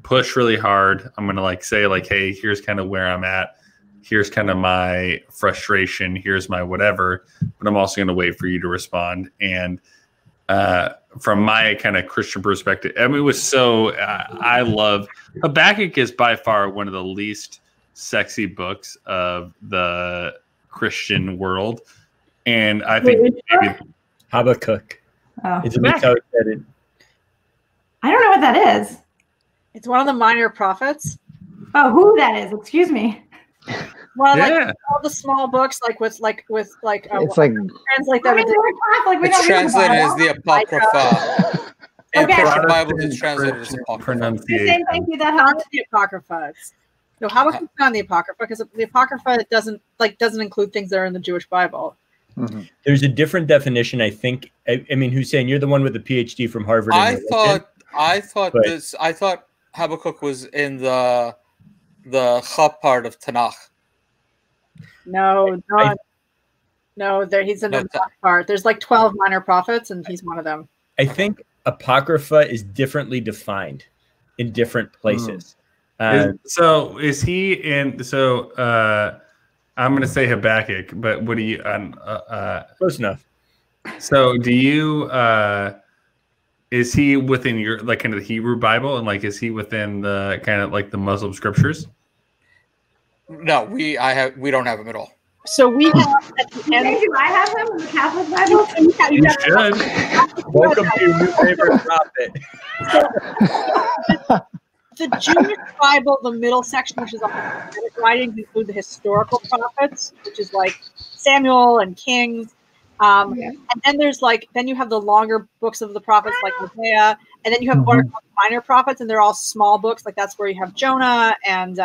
push really hard. I'm going to like say like, hey, here's kind of where I'm at. Here's kind of my frustration. Here's my whatever, but I'm also going to wait for you to respond. And from my kind of Christian perspective, I mean, it was so, I love Habakkuk is by far one of the least sexy books of the Christian world. And I think Habakkuk. Oh. It's a mix how it said it. I don't know what that is. It's one of the minor prophets. Oh, who that is? Excuse me. Well, like all the small books, it's like translate that. It's translated as the Apocrypha. In Christian Bibles, it's translated as Apocrypha. Thank you. That helps. The Apocrypha. No, Habakkuk's not in the Apocrypha because the Apocrypha doesn't include things that are in the Jewish Bible. Mm-hmm. There's a different definition, I think. I mean, Hussein, you're the one with the PhD from Harvard. I thought Habakkuk was in the Chab part of Tanakh. No, he's in the part. There's like 12 minor prophets, and he's one of them. I think Apocrypha is differently defined in different places. So is he in? So I'm going to say Habakkuk, but what do you? Close enough. So do you? Is he within your like kind of the Hebrew Bible, and like is he within the kind of like the Muslim scriptures? No, we don't have him at all. So we have at the end. Do I have him in the Catholic Bible? You should. Welcome to your new favorite prophet. The Jewish Bible, the middle section, which is all the writings, include the historical prophets, which is like Samuel and Kings. And then there's then you have the longer books of the prophets like Hosea, and then you have what are called minor prophets, and they're all small books. Like that's where you have Jonah and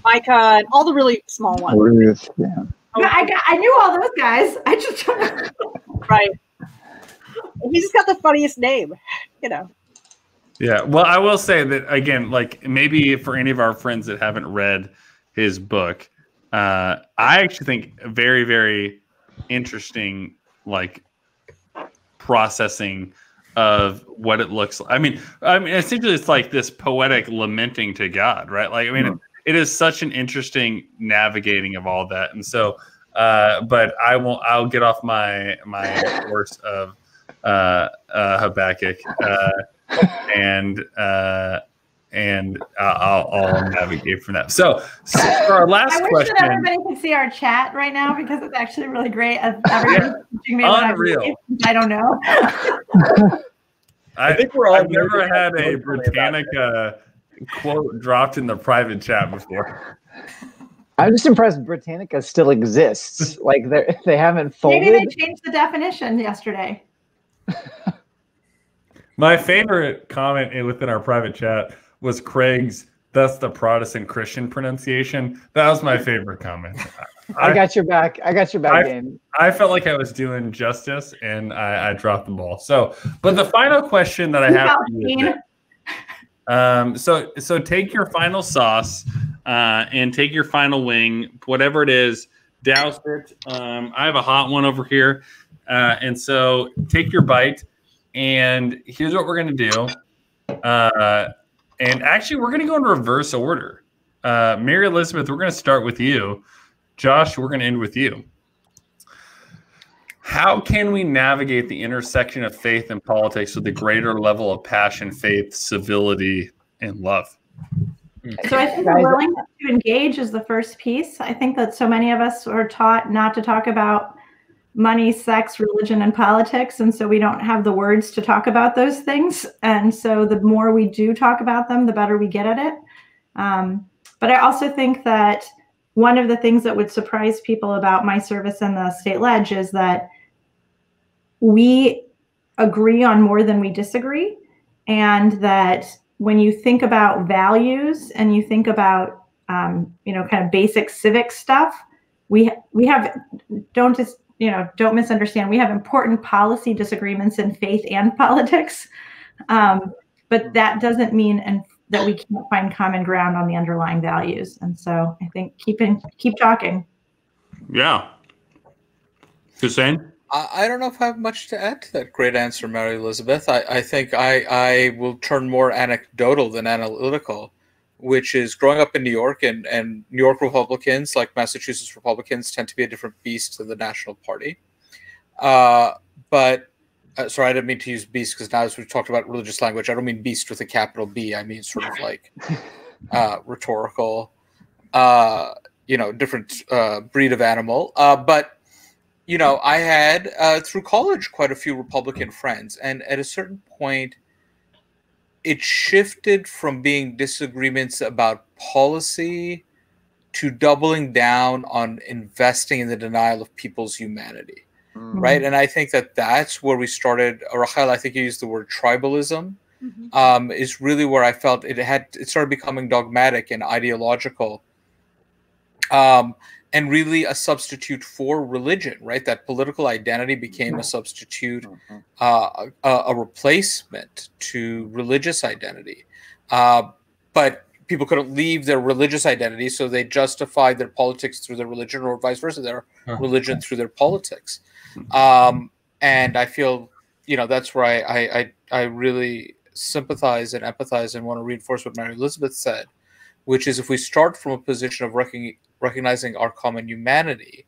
Micah and all the really small ones. I knew all those guys. I just don't know. Right. He just got the funniest name, Yeah, well, I will say that again, like maybe for any of our friends that haven't read his book, I actually think very, very interesting, like processing of what it looks like. I mean, essentially, it's like this poetic lamenting to God, right? Like, I mean, it is such an interesting navigating of all that, and so, but I'll get off my horse of Habakkuk. And I'll navigate from that. So for our last question, I wish that everybody could see our chat right now because it's actually really great. Everybody's teaching me what I don't know. I think I've never had a Britannica quote dropped in the private chat before. I'm just impressed Britannica still exists. Like they haven't folded. Maybe they changed the definition yesterday. My favorite comment within our private chat was Craig's That's the Protestant Christian pronunciation. That was my favorite comment. I got your back. I got your back, Dane. I felt like I was doing justice, and I dropped the ball. So, but the final question that I have for you is, so take your final sauce and take your final wing, whatever it is, douse it. I have a hot one over here, and so take your bite. And here's what we're gonna do. And actually, we're gonna go in reverse order. Mary Elizabeth, we're gonna start with you. Josh, we're gonna end with you. How can we navigate the intersection of faith and politics with a greater level of passion, faith, civility, and love? So I think the willingness to engage is the first piece. I think that so many of us are taught not to talk about money, sex, religion, and politics, and so we don't have the words to talk about those things. And so the more we do talk about them, the better we get at it. But I also think that one of the things that would surprise people about my service in the state ledge is that we agree on more than we disagree, and that when you think about values and you think about kind of basic civic stuff, we have don't misunderstand. We have important policy disagreements in faith and politics, but that doesn't mean that we can't find common ground on the underlying values. And so I think keep talking. Yeah. Hussein? I don't know if I have much to add to that great answer, Mary Elizabeth. I think I will turn more anecdotal than analytical, which is growing up in New York, and New York Republicans, like Massachusetts Republicans, tend to be a different beast to the National Party. Sorry, I didn't mean to use beast, because now as we've talked about religious language, I don't mean beast with a capital B. I mean sort of like rhetorical, different breed of animal. But I had through college quite a few Republican friends, and at a certain point, it shifted from being disagreements about policy to doubling down on investing in the denial of people's humanity, right? And I think that that's where we started. Rachel, I think you used the word tribalism, is really where I felt it started becoming dogmatic and ideological, and really a substitute for religion, right? That political identity became a substitute, a replacement to religious identity. But people couldn't leave their religious identity, so they justified their politics through their religion, or vice versa, their religion through their politics. And I feel, that's where I really sympathize and empathize and want to reinforce what Mary Elizabeth said, which is if we start from a position of recognizing our common humanity,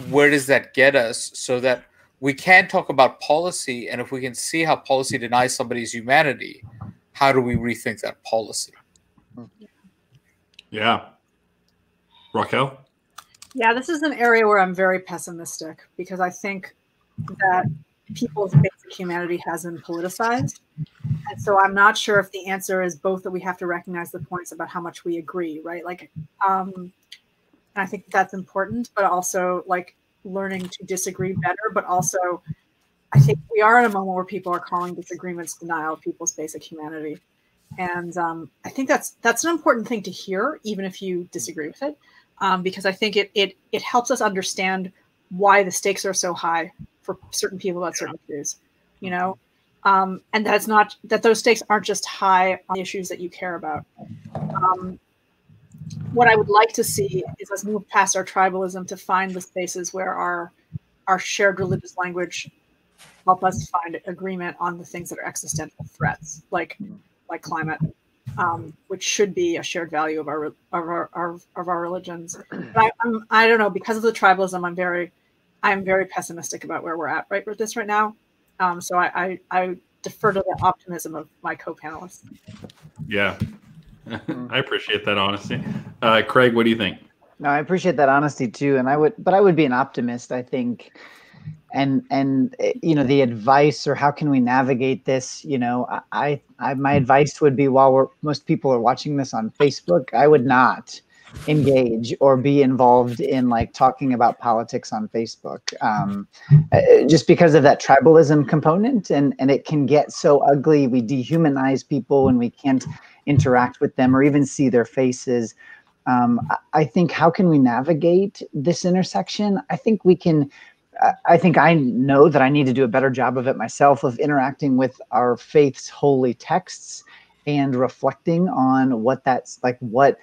where does that get us, so that we can talk about policy, and if we can see how policy denies somebody's humanity, how do we rethink that policy? Yeah. Raquel? Yeah, this is an area where I'm very pessimistic, because I think that people's basic humanity has been politicized. And so I'm not sure if the answer is both that we have to recognize the points about how much we agree, right? And I think that's important, but also learning to disagree better. But also, I think we are in a moment where people are calling disagreements denial of people's basic humanity. And I think that's an important thing to hear, even if you disagree with it, because I think it helps us understand why the stakes are so high for certain people at certain issues, and that's not that those stakes aren't just high on the issues that you care about. What I would like to see is us move past our tribalism to find the spaces where our shared religious language help us find agreement on the things that are existential threats, like climate, which should be a shared value of our religions. But I don't know, because of the tribalism, I'm very pessimistic about where we're at right with this right now. So I defer to the optimism of my co-panelists. Yeah, I appreciate that honesty. Craig, what do you think? No, I appreciate that honesty too, and I would be an optimist, I think. And the advice, or how can we navigate this? My advice would be, while most people are watching this on Facebook, I would not engage or be involved in talking about politics on Facebook, just because of that tribalism component, and it can get so ugly. We dehumanize people, and we can't interact with them or even see their faces. I think, how can we navigate this intersection? I think we can. I think I know that I need to do a better job of it myself, of interacting with our faith's holy texts and reflecting on what that's like, what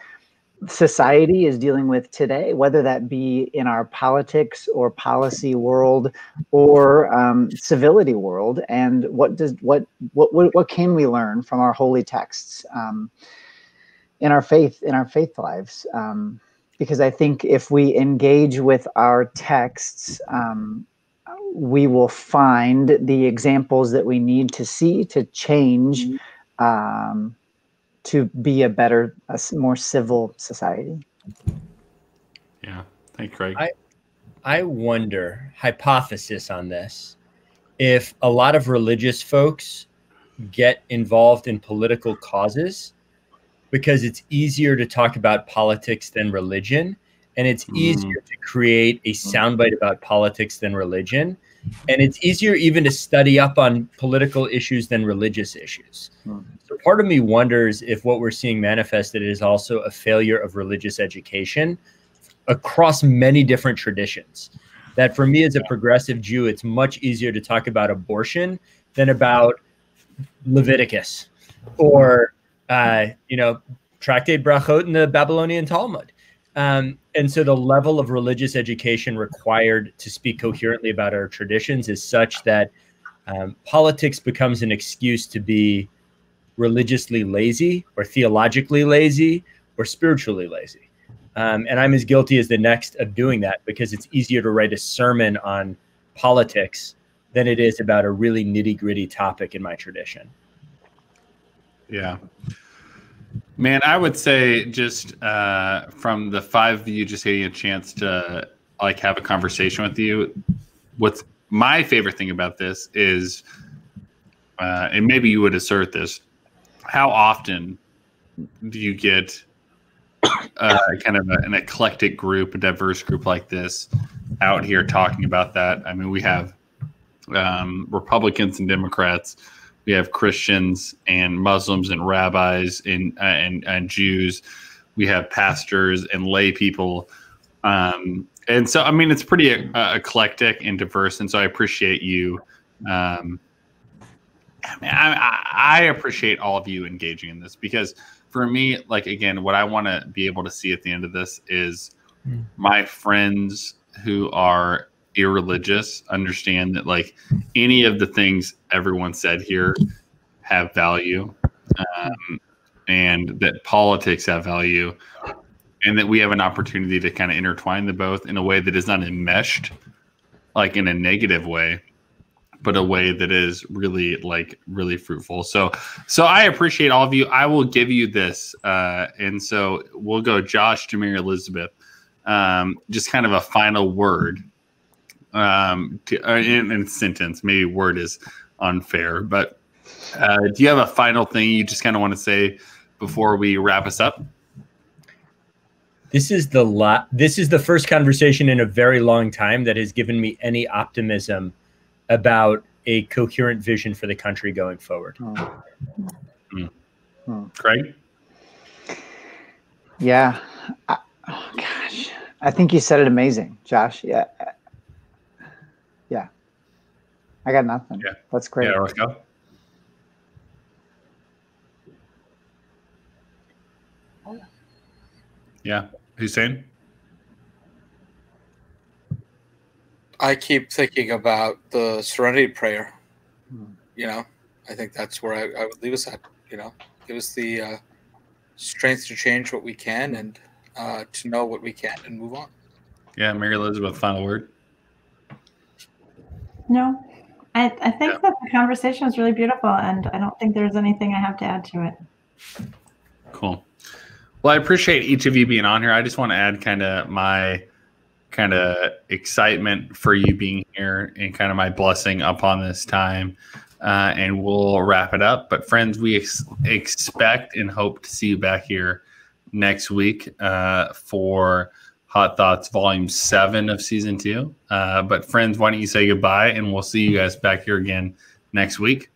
society is dealing with today, whether that be in our politics or policy world or civility world, and what can we learn from our holy texts in our faith lives. Because I think if we engage with our texts, we will find the examples that we need to see to change, to be a more civil society. Yeah. Thanks, Craig. I wonder, hypothesis on this, if a lot of religious folks get involved in political causes because it's easier to talk about politics than religion, and it's easier to create a soundbite about politics than religion, and it's easier even to study up on political issues than religious issues. So part of me wonders if what we're seeing manifested is also a failure of religious education across many different traditions. That for me as a progressive Jew, it's much easier to talk about abortion than about Leviticus or Tractate Brachot in the Babylonian Talmud. And so the level of religious education required to speak coherently about our traditions is such that politics becomes an excuse to be religiously lazy or theologically lazy or spiritually lazy. And I'm as guilty as the next of doing that, because it's easier to write a sermon on politics than it is about a really nitty-gritty topic in my tradition. Yeah. Man, I would say just from the five of you just getting a chance to like have a conversation with you, what's my favorite thing about this is, and maybe you would assert this, how often do you get kind of an eclectic group, a diverse group like this out here talking about that? I mean, we have Republicans and Democrats. We have Christians and Muslims and rabbis and Jews. We have pastors and lay people. And so, I mean, it's pretty eclectic and diverse. And so I appreciate you. I appreciate all of you engaging in this, because for me, like, again, what I want to be able to see at the end of this is my friends who are irreligious understand that like any of the things everyone said here have value, and that politics have value, and that we have an opportunity to kind of intertwine the both in a way that is not enmeshed, like in a negative way, but a way that is really really fruitful. So I appreciate all of you. I will give you this, and so we'll go Josh, Jameer, Elizabeth, just kind of a final word. In a sentence, maybe word is unfair, but do you have a final thing you just kind of want to say before we wrap us up? This is the first conversation in a very long time that has given me any optimism about a coherent vision for the country going forward. Craig? Yeah. Oh gosh. I think you said it amazing, Josh. Yeah. I got nothing. Yeah. That's great. Yeah, let's go. Yeah. Hussein? I keep thinking about the Serenity Prayer. I think that's where I would leave us at. Give us the strength to change what we can, and to know what we can and move on. Yeah, Mary Elizabeth, final word. No, I think that the conversation was really beautiful, and I don't think there's anything I have to add to it. Cool. Well, I appreciate each of you being on here. I just want to add kind of my excitement for you being here and kind of my blessing upon this time. And we'll wrap it up. But friends, we expect and hope to see you back here next week for Hot Thoughts Volume 7 of Season 2. But friends, why don't you say goodbye, and we'll see you guys back here again next week.